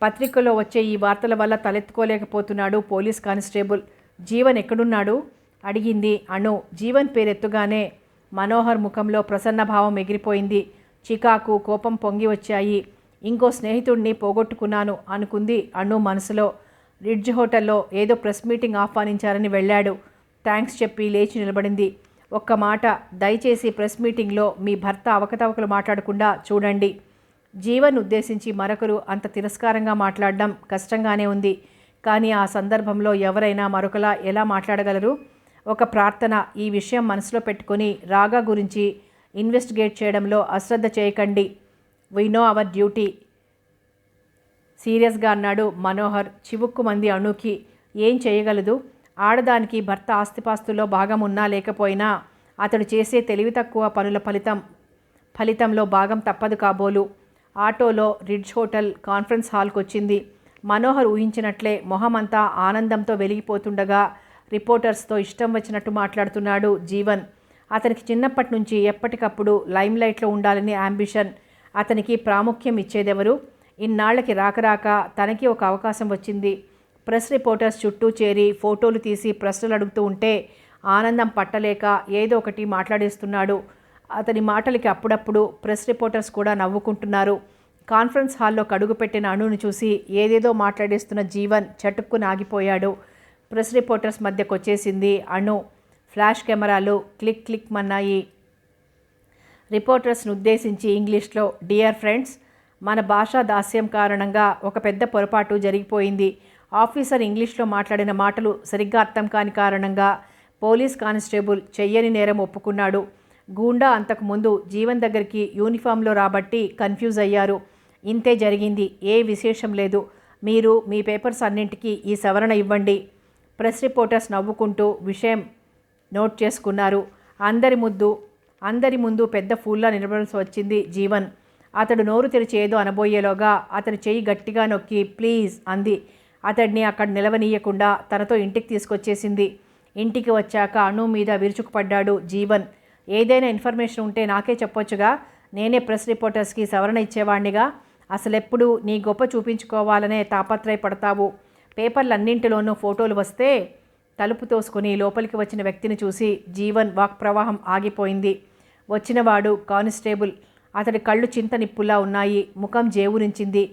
Speaker 1: పత్రికలో వచ్చే ఈ వార్తల వల్ల తలెత్తుకోలేకపోతున్నాడు పోలీస్ కానిస్టేబుల్. జీవన్ ఎక్కడున్నాడు అడిగింది అను. జీవన్ పేరెత్తుగానే మనోహర్ ముఖంలో ప్రసన్నభావం ఎగిరిపోయింది. చికాకు, కోపం పొంగి వచ్చాయి. ఇంకో స్నేహితుడిని పోగొట్టుకున్నాను అనుకుంది అను మనసులో. రిడ్జ్ హోటల్లో ఏదో ప్రెస్ మీటింగ్ ఆహ్వానించారని వెళ్ళాడు. థ్యాంక్స్ చెప్పి లేచి నిలబడింది. ఒక్క మాట, దయచేసి ప్రెస్ మీటింగ్లో మీ భర్త అవకతవకలు మాట్లాడకుండా చూడండి. జీవన్ ఉద్దేశించి మరొకరు అంత తిరస్కారంగా మాట్లాడడం కష్టంగానే ఉంది. కానీ ఆ సందర్భంలో ఎవరైనా మరొకలా ఎలా మాట్లాడగలరు? ఒక ప్రార్థన, ఈ విషయం మనసులో పెట్టుకొని రాగా గురించి ఇన్వెస్టిగేట్ చేయడంలో అశ్రద్ధ చేయకండి. వీ నో అవర్ డ్యూటీ సీరియస్గా అన్నాడు మనోహర్. చివుక్కుమంది అణుకి. ఏం చేయగలదు? ఆడదానికి భర్త ఆస్తిపాస్తుల్లో భాగం ఉన్నా లేకపోయినా అతడు చేసే తెలివి తక్కువ పనుల ఫలితంలో భాగం తప్పదు కాబోలు. ఆటోలో రిడ్జ్ హోటల్ కాన్ఫరెన్స్ హాల్కి వచ్చింది. మనోహర్ ఊహించినట్లే మొహమంతా ఆనందంతో వెలిగిపోతుండగా రిపోర్టర్స్తో ఇష్టం వచ్చినట్టు మాట్లాడుతున్నాడు జీవన్. అతనికి చిన్నప్పటి నుంచి ఎప్పటికప్పుడు లైమ్లైట్లో ఉండాలని యాంబిషన్. అతనికి ప్రాముఖ్యం ఇచ్చేదెవరు? ఇన్నాళ్లకి రాక తనకి ఒక అవకాశం వచ్చింది. ప్రెస్ రిపోర్టర్స్ చుట్టూ చేరి ఫోటోలు తీసి ప్రశ్నలు అడుగుతూ ఉంటే ఆనందం పట్టలేక ఏదో ఒకటి మాట్లాడేస్తున్నాడు. అతని మాటలకి అప్పుడప్పుడు ప్రెస్ రిపోర్టర్స్ కూడా నవ్వుకుంటున్నారు. కాన్ఫరెన్స్ హాల్లో కడుగుపెట్టిన అణుని చూసి ఏదేదో మాట్లాడేస్తున్న జీవన్ చటుక్కున ఆగిపోయాడు. ప్రెస్ రిపోర్టర్స్ మధ్యకొచ్చేసింది అణు. ఫ్లాష్ కెమెరాలు క్లిక్ క్లిక్ మన్నాయి. రిపోర్టర్స్ను ఉద్దేశించి ఇంగ్లీష్లో, డియర్ ఫ్రెండ్స్, మన భాషా దాస్యం కారణంగా ఒక పెద్ద పొరపాటు జరిగిపోయింది. ఆఫీసర్ ఇంగ్లీష్లో మాట్లాడిన మాటలు సరిగ్గా అర్థం కాని కారణంగా పోలీస్ కానిస్టేబుల్ చెయ్యని నేరం ఒప్పుకున్నాడు. గూండా అంతకుముందు జీవన్ దగ్గరికి యూనిఫామ్లో రాబట్టి కన్ఫ్యూజ్ అయ్యారు. ఇంతే జరిగింది, ఏ విశేషం లేదు. మీరు మీ పేపర్స్ అన్నింటికీ ఈ సవరణ ఇవ్వండి. ప్రెస్ రిపోర్టర్స్ నవ్వుకుంటూ విషయం నోట్ చేసుకున్నారు. అందరి ముందు పెద్ద ఫూల్లా నిలబడాల్సి వచ్చింది జీవన్. అతడు నోరు తెరిచి ఏదో అనబోయేలోగా అతని చెయ్యి గట్టిగా నొక్కి ప్లీజ్ అంది. అతడిని అక్కడ నిలవనీయకుండా తనతో ఇంటికి తీసుకొచ్చేసింది. ఇంటికి వచ్చాక అణు మీద విరుచుకుపడ్డాడు జీవన్. ఏదైనా ఇన్ఫర్మేషన్ ఉంటే నాకే చెప్పొచ్చుగా, నేనే ప్రెస్ రిపోర్టర్స్కి సవరణ ఇచ్చేవాణ్ణిగా. అసలెప్పుడు నీ గొప్ప చూపించుకోవాలనే తాపత్రయపడతావు. పేపర్లన్నింటిలోనూ ఫోటోలు వస్తే తలుపు తోసుకుని లోపలికి వచ్చిన వ్యక్తిని చూసి జీవన్ వాక్ ప్రవాహం ఆగిపోయింది. వచ్చినవాడు కానిస్టేబుల్. అతడి కళ్ళు చింత నిప్పులా ఉన్నాయి. ముఖం జేవురించింది.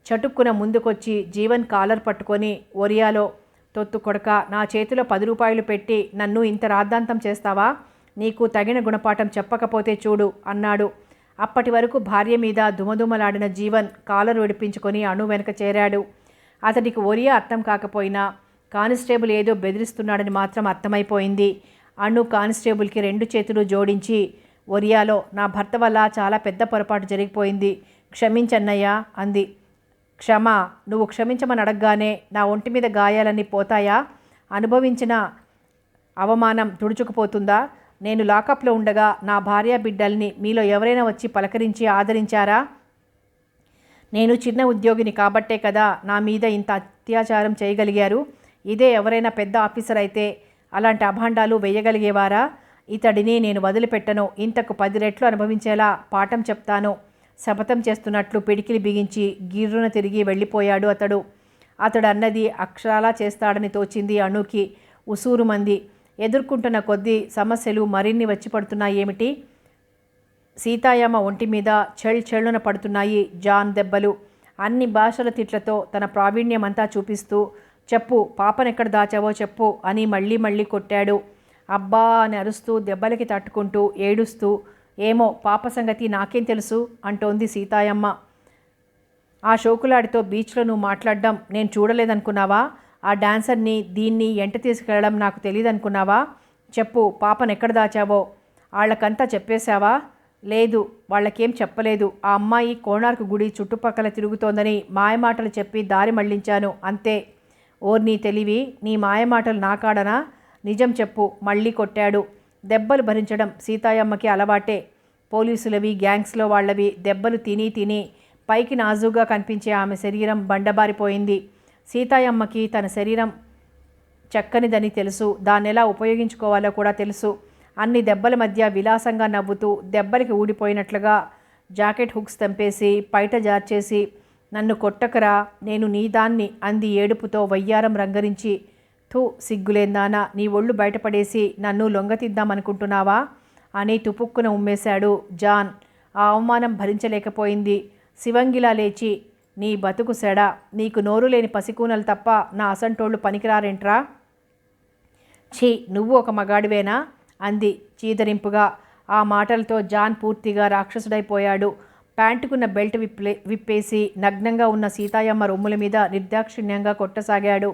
Speaker 1: చటుక్కున ముందుకొచ్చి జీవన్ కాలర్ పట్టుకొని, ఒరియాలో తొత్తు కొడక, నా చేతిలో 10 రూపాయలు పెట్టి నన్ను ఇంత రాద్ధాంతం చేస్తావా? నీకు తగిన గుణపాఠం చెప్పకపోతే చూడు అన్నాడు. అప్పటి వరకు భార్య మీద దుమదుమలాడిన జీవన్ కాలర్ విడిపించుకొని అణు వెనక చేరాడు. అతడికి ఒరియా అర్థం కాకపోయినా కానిస్టేబుల్ ఏదో బెదిరిస్తున్నాడని మాత్రం అర్థమైపోయింది. అణు కానిస్టేబుల్కి 2 చేతులు జోడించి, ఒరియాలో నా భర్త వల్ల చాలా పెద్ద పొరపాటు జరిగిపోయింది, క్షమించన్నయ్యా అంది. క్షమా? నువ్వు క్షమించమని అడగగానే నా ఒంటి మీద గాయాలన్నీ పోతాయా? అనుభవించిన అవమానం తుడుచుకుపోతుందా? నేను లాకప్లో ఉండగా నా భార్య బిడ్డల్ని మీలో ఎవరైనా వచ్చి పలకరించి ఆదరించారా? నేను చిన్న ఉద్యోగిని కాబట్టే కదా నా మీద ఇంత అత్యాచారం చేయగలిగారు. ఇదే ఎవరైనా పెద్ద ఆఫీసర్ అయితే అలాంటి అభాండాలు వేయగలిగేవారా? ఇతడిని నేను వదిలిపెట్టను. ఇంతకు 10 రెట్లు అనుభవించేలా పాఠం చెప్తాను. శపథం చేస్తున్నట్లు పిడికిలి బిగించి గిర్రున తిరిగి వెళ్ళిపోయాడు అతడు. అతడు అన్నది అక్షరాలా చేస్తాడని తోచింది అణుకి. ఉసూరుమంది. ఎదుర్కొంటున్న కొద్దీ సమస్యలు మరిన్ని వచ్చి పడుతున్నాయేమిటి? సీతాయమ్మ ఒంటి మీద చెళ్ళున పడుతున్నాయి జాన్ దెబ్బలు. అన్ని భాషల తిట్లతో తన ప్రావీణ్యమంతా చూపిస్తూ, చెప్పు, పాపనెక్కడ దాచావో చెప్పు అని మళ్ళీ మళ్ళీ కొట్టాడు. అబ్బా అని అరుస్తూ దెబ్బలకి తట్టుకుంటూ ఏడుస్తూ, ఏమో పాప సంగతి నాకేం తెలుసు అంటోంది సీతాయమ్మ. ఆ షోకులాడితో బీచ్లో నువ్వు మాట్లాడడం నేను చూడలేదనుకున్నావా? ఆ డాన్సర్ని దీన్ని ఎంట తీసుకెళ్ళడం నాకు తెలియదనుకున్నావా? చెప్పు, పాపనెక్కడ దాచావో? వాళ్ళకంతా చెప్పేశావా? లేదు, వాళ్ళకేం చెప్పలేదు. ఆ అమ్మాయి కోణార్కు గుడి చుట్టుపక్కల తిరుగుతోందని మాయమాటలు చెప్పి దారి మళ్లించాను అంతే. ఓర్ నీ తెలివి, నీ మాయమాటలు నాకాడనా? నిజం చెప్పు. మళ్ళీ కొట్టాడు. దెబ్బలు భరించడం సీతాయమ్మకి అలవాటే. పోలీసులవి, గ్యాంగ్స్లో వాళ్ళవి దెబ్బలు తిని తిని పైకి నాజుగా కనిపించే ఆమె శరీరం బండబారిపోయింది. సీతాయమ్మకి తన శరీరం చక్కనిదని తెలుసు. దాన్నెలా ఉపయోగించుకోవాలో కూడా తెలుసు. అన్ని దెబ్బల మధ్య విలాసంగా నవ్వుతూ దెబ్బలకి ఊడిపోయినట్లుగా జాకెట్ హుక్స్ తెంపేసి పైట జార్చేసి, నన్ను కొట్టకరా, నేను నీ దాన్ని అంది ఏడుపుతో వయ్యారం రంగరించి. థూ, సిగ్గులేందానా, నీ ఒళ్ళు బయటపడేసి నన్ను లొంగతిద్దామనుకుంటున్నావా అని తుపుక్కున ఉమ్మేశాడు జాన్. ఆ అవమానం భరించలేకపోయింది. శివంగిలా లేచి, నీ బతుకు సెడ, నీకు నోరు లేని పసికూనలు తప్ప నా అసంటోళ్ళు పనికిరారేంట్రా? ఛీ, నువ్వు ఒక మగాడివేనా అంది చీదరింపుగా. ఆ మాటలతో జాన్ పూర్తిగా రాక్షసుడైపోయాడు. ప్యాంటుకున్న బెల్ట్ విప్పేసి నగ్నంగా ఉన్న సీతాయమ్మ రొమ్ముల మీద నిర్దాక్షిణ్యంగా కొట్టసాగాడు.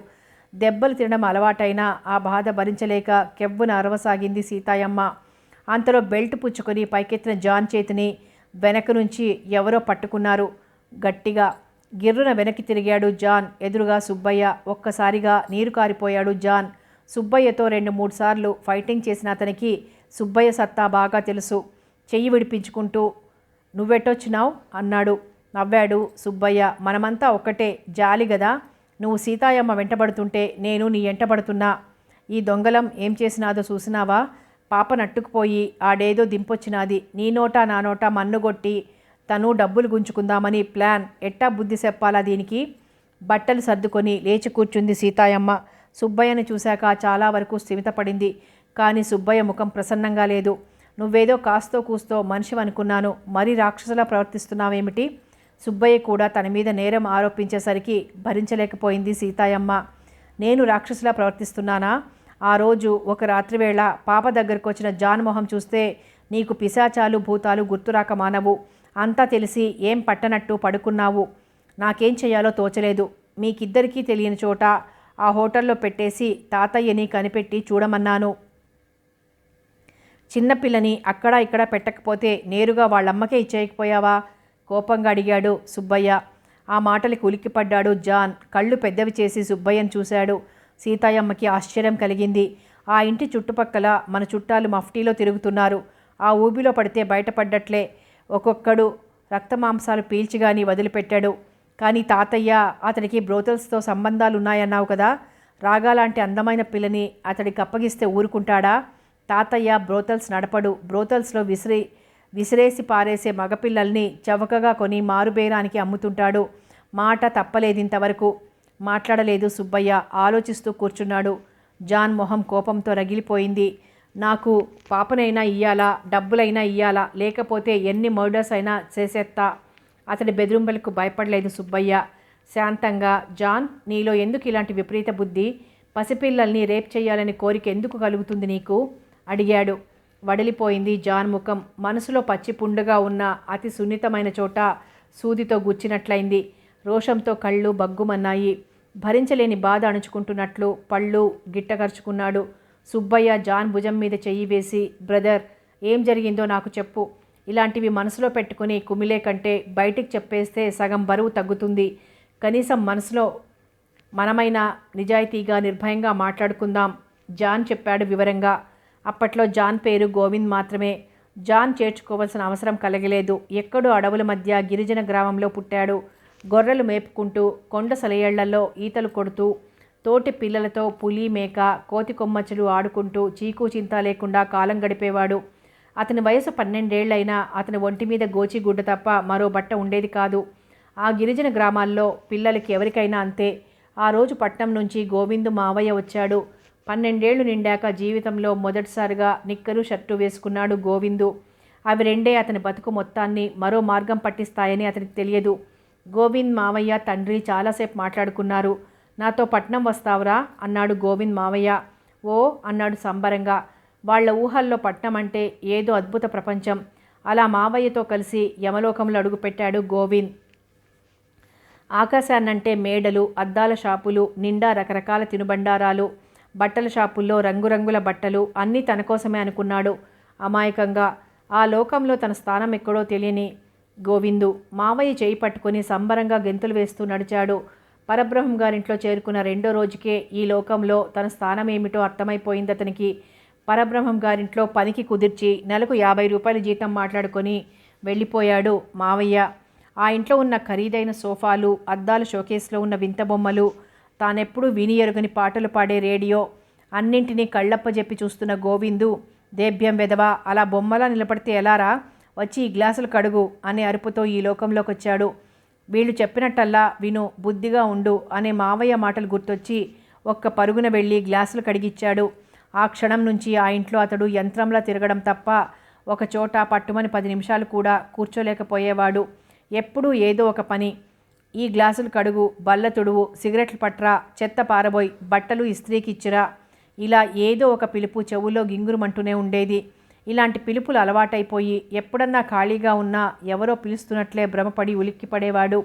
Speaker 1: దెబ్బలు తినడం అలవాటైనా ఆ బాధ భరించలేక కెవ్వున అరవసాగింది సీతాయమ్మ. అంతలో బెల్ట్ పుచ్చుకొని పైకెత్తిన జాన్ చేతిని వెనక నుంచి ఎవరో పట్టుకున్నారు గట్టిగా. గిర్రున వెనక్కి తిరిగాడు జాన్. ఎదురుగా సుబ్బయ్య. ఒక్కసారిగా నీరు కారిపోయాడు జాన్. సుబ్బయ్యతో 2-3 సార్లు ఫైటింగ్ చేసిన అతనికి సుబ్బయ్య సత్తా బాగా తెలుసు. చెయ్యి విడిపించుకుంటూ, నువ్వెట్టొచ్చినావు అన్నాడు. నవ్వాడు సుబ్బయ్య. మనమంతా ఒక్కటే, జాలి గదా. నువ్వు సీతాయమ్మ వెంటబడుతుంటే నేను నీ ఎంటబడుతున్నా. ఈ దొంగలం ఏం చేసినాదో చూసినావా? పాప నట్టుకుపోయి ఆడేదో దింపొచ్చినాది. నీ నోటా నా నోటా మన్నుగొట్టి తను డబ్బులు గుంజుకుందామని ప్లాన్. ఎట్టా బుద్ధి చెప్పాలా దీనికి? బట్టలు సర్దుకొని లేచి కూర్చుంది సీతాయమ్మ. సుబ్బయ్యని చూశాక చాలా వరకు స్థిమితపడింది. కానీ సుబ్బయ్య ముఖం ప్రసన్నంగా లేదు. నువ్వేదో కాస్తో కూస్తో మనిషి అనుకున్నాను, మరీ రాక్షసులా ప్రవర్తిస్తున్నావేమిటి? సుబ్బయ్య కూడా తన మీద నేరం ఆరోపించేసరికి భరించలేకపోయింది సీతాయమ్మ. నేను రాక్షసులా ప్రవర్తిస్తున్నానా? ఆ రోజు ఒక రాత్రివేళ పాప దగ్గరకు వచ్చిన జాన్ మొహం చూస్తే నీకు పిశాచాలు భూతాలు గుర్తురాక మానవు. అంతా తెలిసి ఏం పట్టనట్టు పడుకున్నావు. నాకేం చేయాలో తోచలేదు. మీకిద్దరికీ తెలియని చోట ఆ హోటల్లో పెట్టేసి తాతయ్యని కనిపెట్టి చూడమన్నాను. చిన్నపిల్లని అక్కడా ఇక్కడ పెట్టకపోతే నేరుగా వాళ్ళమ్మకే ఇచ్చేయకపోయావా? కోపంగా అడిగాడు సుబ్బయ్య. ఆ మాటలకి ఉలిక్కిపడ్డాడు జాన్. కళ్ళు పెద్దవి చేసి సుబ్బయ్యను చూశాడు. సీతాయమ్మకి ఆశ్చర్యం కలిగింది. ఆ ఇంటి చుట్టుపక్కల మన చుట్టాలు మఫ్టీలో తిరుగుతున్నారు. ఆ ఊబిలో పడితే బయటపడ్డట్లే. ఒక్కొక్కడు రక్తమాంసాలు పీల్చిగాని వదిలిపెట్టాడు. కానీ తాతయ్య, అతడికి బ్రోతల్స్తో సంబంధాలున్నాయన్నావు కదా. రాగాలాంటి అందమైన పిల్లని అతడికి అప్పగిస్తే ఊరుకుంటాడా? తాతయ్య బ్రోతల్స్ నడపడు. బ్రోతల్స్లో విసిరేసి పారేసే మగపిల్లల్ని చవకగా కొని మారుబేరానికి అమ్ముతుంటాడు. మాట తప్పలేదింతవరకు. మాట్లాడలేదు సుబ్బయ్య. ఆలోచిస్తూ కూర్చున్నాడు. జాన్ మొహం కోపంతో రగిలిపోయింది. నాకు పాపనైనా ఇయ్యాలా, డబ్బులైనా ఇయ్యాలా, లేకపోతే ఎన్ని మర్డర్స్ అయినా చేసేస్తా. అతడి బెదిరింపులకు భయపడలేదు సుబ్బయ్య. శాంతంగా, జాన్, నీలో ఎందుకు ఇలాంటి విపరీత బుద్ధి? పసిపిల్లల్ని రేప్ చేయాలని కోరిక ఎందుకు కలుగుతుంది నీకు? అడిగాడు. వడిలిపోయింది జాన్ ముఖం. మనసులో పచ్చి పుండుగా ఉన్న అతి సున్నితమైన చోట సూదితో గుచ్చినట్లయింది. రోషంతో కళ్ళు బగ్గుమన్నాయి. భరించలేని బాధ అణుచుకుంటున్నట్లు పళ్ళు గిట్టగరుచుకున్నాడు. సుబ్బయ్య జాన్ భుజం మీద చెయ్యి వేసి, బ్రదర్, ఏం జరిగిందో నాకు చెప్పు. ఇలాంటివి మనసులో పెట్టుకుని కుమిలే కంటే బయటికి చెప్పేస్తే సగం బరువు తగ్గుతుంది. కనీసం మనసులో మనమైనా నిజాయితీగా నిర్భయంగా మాట్లాడుకుందాం. జాన్ చెప్పాడు వివరంగా. అప్పట్లో జాన్ పేరు గోవింద్ మాత్రమే. జాన్ చేర్చుకోవాల్సిన అవసరం కలగలేదు. ఎక్కడో అడవుల మధ్య గిరిజన గ్రామంలో పుట్టాడు. గొర్రెలు మేపుకుంటూ, కొండ సలయేళ్లలో ఈతలు కొడుతూ, తోటి పిల్లలతో పులి, మేక, కోతి కొమ్మచ్చులు ఆడుకుంటూ చీకు చింత లేకుండా కాలం గడిపేవాడు. అతని వయసు 12 ఏళ్లైనా అతని ఒంటి మీద గోచిగుడ్డ తప్ప మరో బట్ట ఉండేది కాదు. ఆ గిరిజన గ్రామాల్లో పిల్లలకి ఎవరికైనా అంతే. ఆ రోజు పట్నం నుంచి గోవిందు మావయ్య వచ్చాడు. 12 ఏళ్లు నిండాక జీవితంలో మొదటిసారిగా నిక్కరు షర్టు వేసుకున్నాడు గోవిందు. అవి రెండే అతని బతుకు మొత్తాన్ని మరో మార్గం పట్టిస్తాయని అతనికి తెలియదు. గోవింద్ మావయ్య తండ్రి చాలాసేపు మాట్లాడుకున్నారు. నాతో పట్నం వస్తావురా అన్నాడు గోవింద్ మావయ్య. ఓ అన్నాడు సంబరంగా. వాళ్ల ఊహల్లో పట్నం అంటే ఏదో అద్భుత ప్రపంచం. అలా మావయ్యతో కలిసి యమలోకంలో అడుగుపెట్టాడు గోవింద్. ఆకాశాన్నంటే మేడలు, అద్దాల షాపులు, నిండా రకరకాల తినుబండారాలు, బట్టల షాపుల్లో రంగురంగుల బట్టలు, అన్నీ తన కోసమే అనుకున్నాడు అమాయకంగా. ఆ లోకంలో తన స్థానం ఎక్కడో తెలియని గోవిందు మావయ్య చేయి పట్టుకుని సంబరంగా గెంతులు వేస్తూ నడిచాడు. పరబ్రహ్మం గారింట్లో చేరుకున్న 2వ రోజుకే ఈ లోకంలో తన స్థానం ఏమిటో అర్థమైపోయింది అతనికి. పరబ్రహ్మం గారింట్లో పనికి కుదిర్చి నెలకు 50 రూపాయల జీతం మాట్లాడుకొని వెళ్ళిపోయాడు మావయ్య. ఆ ఇంట్లో ఉన్న ఖరీదైన సోఫాలు, అద్దాల షోకేస్లో ఉన్న వింత బొమ్మలు, తానెప్పుడూ విని ఎరుగని పాటలు పాడే రేడియో, అన్నింటినీ కళ్ళప్పజెప్పి చూస్తున్న గోవిందు, దేభ్యం వెదవా, అలా బొమ్మలా నిలబడితే ఎలారా, వచ్చి ఈ గ్లాసులు కడుగు అనే అరుపుతో ఈ లోకంలోకి వచ్చాడు. వీళ్ళు చెప్పినట్టల్లా విను, బుద్ధిగా ఉండు అనే మావయ్య మాటలు గుర్తొచ్చి ఒక్క పరుగున వెళ్ళి గ్లాసులు కడిగిచ్చాడు. ఆ క్షణం నుంచి ఆ ఇంట్లో అతడు యంత్రంలా తిరగడం తప్ప ఒక చోట పట్టుమని 10 నిమిషాలు కూడా కూర్చోలేకపోయేవాడు. ఎప్పుడూ ఏదో ఒక పని. ఈ గ్లాసులు కడుగు, బల్ల తుడువు, సిగరెట్లు పట్రా, చెత్త పారబోయ్, బట్టలు ఇస్త్రీకి ఇచ్చిరా, ఇలా ఏదో ఒక పిలుపు చెవుల్లో గింగురుమంటూనే ఉండేది. ఇలాంటి పిలుపులు అలవాటైపోయి ఎప్పుడన్నా ఖాళీగా ఉన్నా ఎవరో పిలుస్తున్నట్లే భ్రమపడి ఉలిక్కిపడేవాడు.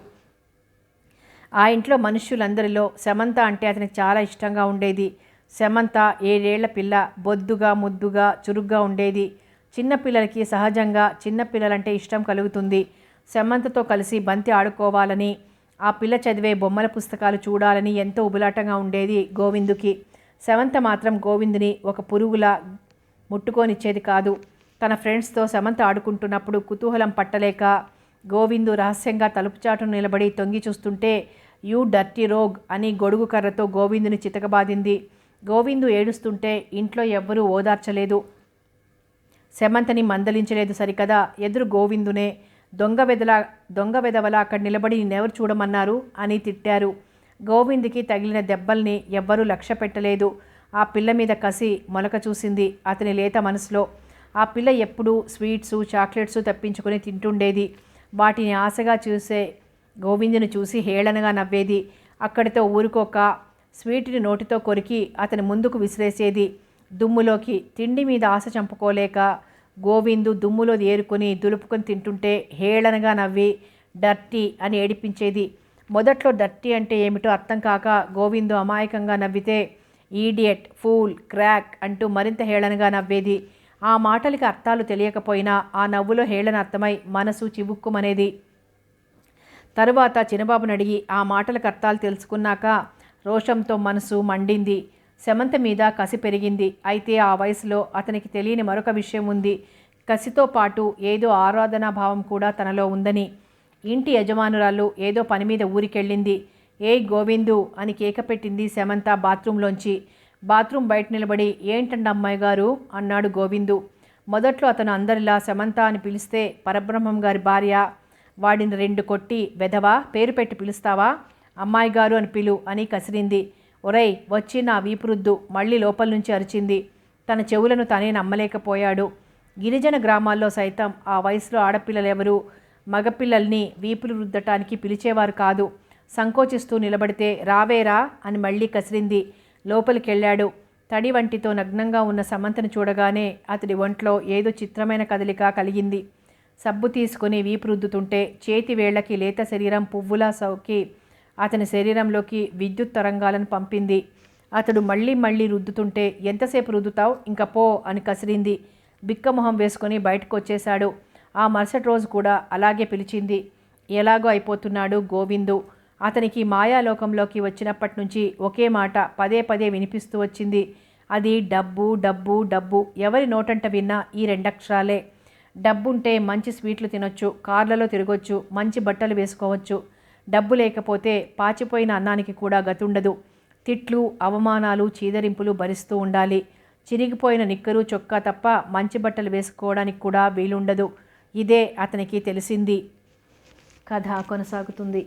Speaker 1: ఆ ఇంట్లో మనుష్యులందరిలో సమంత అంటే అతనికి చాలా ఇష్టంగా ఉండేది. సమంత 7 ఏళ్ల పిల్ల, బొద్దుగా, ముద్దుగా, చురుగ్గా ఉండేది. చిన్నపిల్లలకి సహజంగా చిన్నపిల్లలంటే ఇష్టం కలుగుతుంది. సమంతతో కలిసి బంతి ఆడుకోవాలని, ఆ పిల్ల చదివే బొమ్మల పుస్తకాలు చూడాలని ఎంతో ఉబులాటంగా ఉండేది గోవిందుకి. సమంత మాత్రం గోవిందుని ఒక పురుగులా ముట్టుకోనిచ్చేది కాదు. తన ఫ్రెండ్స్తో సమంత ఆడుకుంటున్నప్పుడు కుతూహలం పట్టలేక గోవిందు రహస్యంగా తలుపుచాటును నిలబడి తొంగి చూస్తుంటే యూ డర్టీ రోగ్ అని గొడుగు కర్రతో గోవిందుని చితకబాదింది. గోవిందు ఏడుస్తుంటే ఇంట్లో ఎవ్వరూ ఓదార్చలేదు, సమంతని మందలించలేదు సరికదా. ఎదురు గోవిందునే దొంగ వెదవలా అక్కడ నిలబడి నిన్నెవరు చూడమన్నారు అని తిట్టారు. గోవిందుకి తగిలిన దెబ్బల్ని ఎవ్వరూ లక్ష్య పెట్టలేదు. ఆ పిల్ల మీద కసి మొలక చూసింది అతని లేత మనసులో. ఆ పిల్ల ఎప్పుడూ స్వీట్సు చాక్లెట్సు తప్పించుకొని తింటుండేది. వాటిని ఆశగా చూసే గోవిందుని చూసి హేళనగా నవ్వేది. అక్కడితో ఊరుకోక స్వీట్ని నోటితో కొరికి అతని ముందుకు విసిరేసేది దుమ్ములోకి. తిండి మీద ఆశ చంపుకోలేక గోవిందు దుమ్ములో ఏరుకొని దులుపుకొని తింటుంటే హేళనగా నవ్వి డర్టీ అని ఏడిపించేది. మొదట్లో డర్టీ అంటే ఏమిటో అర్థం కాక గోవిందు అమాయకంగా నవ్వితే ఈడియట్, ఫూల్, క్రాక్ అంటూ మరింత హేళనగా నవ్వేది. ఆ మాటలకి అర్థాలు తెలియకపోయినా ఆ నవ్వులో హేళన అర్థమై మనసు చివుక్కుమనేది. తరువాత చిన్నబాబుని అడిగి ఆ మాటలకు అర్థాలు తెలుసుకున్నాక రోషంతో మనసు మండింది. శమంత మీద కసి పెరిగింది. అయితే ఆ వయసులో అతనికి తెలియని మరొక విషయం ఉంది. కసితో పాటు ఏదో ఆరాధనా భావం కూడా తనలో ఉందని. ఇంటి యజమానురాలు ఏదో పని మీద ఊరికెళ్ళింది. ఏయ్ గోవిందు అని కేక పెట్టింది శమంత బాత్రూంలోంచి. బాత్రూం బయట నిలబడి ఏంటండి అమ్మాయి గారు అన్నాడు గోవిందు. మొదట్లో అతను అందరిలా శమంత అని పిలిస్తే పరబ్రహ్మం గారి భార్య వాడిని 2 కొట్టి వెధవా పేరు పెట్టి పిలుస్తావా, అమ్మాయి గారు అని పిలు అని కసిరింది. ఒరేయ్ వచ్చి నా వీపు రుద్దు మళ్ళీ లోపల నుంచి అరిచింది. తన చెవులను తనే నమ్మలేకపోయాడు. గిరిజన గ్రామాల్లో సైతం ఆ వయసులో ఆడపిల్లలెవరూ మగపిల్లల్ని వీపులు రుద్దటానికి పిలిచేవారు కాదు. సంకోచిస్తూ నిలబడితే రావేరా అని మళ్ళీ కసిరింది. లోపలికెళ్ళాడు. తడి వంటితో నగ్నంగా ఉన్న సమంతను చూడగానే అతడి ఒంట్లో ఏదో చిత్రమైన కదలిక కలిగింది. సబ్బు తీసుకుని వీపు రుద్దుతుంటే చేతి వేళ్లకి లేత శరీరం పువ్వులా సోకి అతని శరీరంలోకి విద్యుత్ తరంగాలను పంపింది. అతడు మళ్ళీ మళ్ళీ రుద్దుతుంటే ఎంతసేపు రుద్దుతావు ఇంకా పో అని కసిరింది. బిక్కమొహం వేసుకొని బయటకు వచ్చేశాడు. ఆ మరుసటి రోజు కూడా అలాగే పిలిచింది. ఎలాగో అయిపోతున్నాడు గోవిందు. అతనికి మాయాలోకంలోకి వచ్చినప్పటి నుంచి ఒకే మాట పదే పదే వినిపిస్తూ వచ్చింది. అది డబ్బు డబ్బు డబ్బు. ఎవరి నోటంట విన్నా ఈ 2 అక్షరాలే. డబ్బుంటే మంచి స్వీట్లు తినొచ్చు, కార్లలో తిరగొచ్చు, మంచి బట్టలు వేసుకోవచ్చు. డబ్బు లేకపోతే పాచిపోయిన అన్నానికి కూడా గతుండదు. తిట్లు, అవమానాలు, చీదరింపులు భరిస్తూ ఉండాలి. చిరిగిపోయిన నిక్కరు చొక్కా తప్ప మంచి బట్టలు వేసుకోవడానికి కూడా వీలుండదు. ఇదే అతనికి తెలిసింది. కథ కొనసాగుతుంది.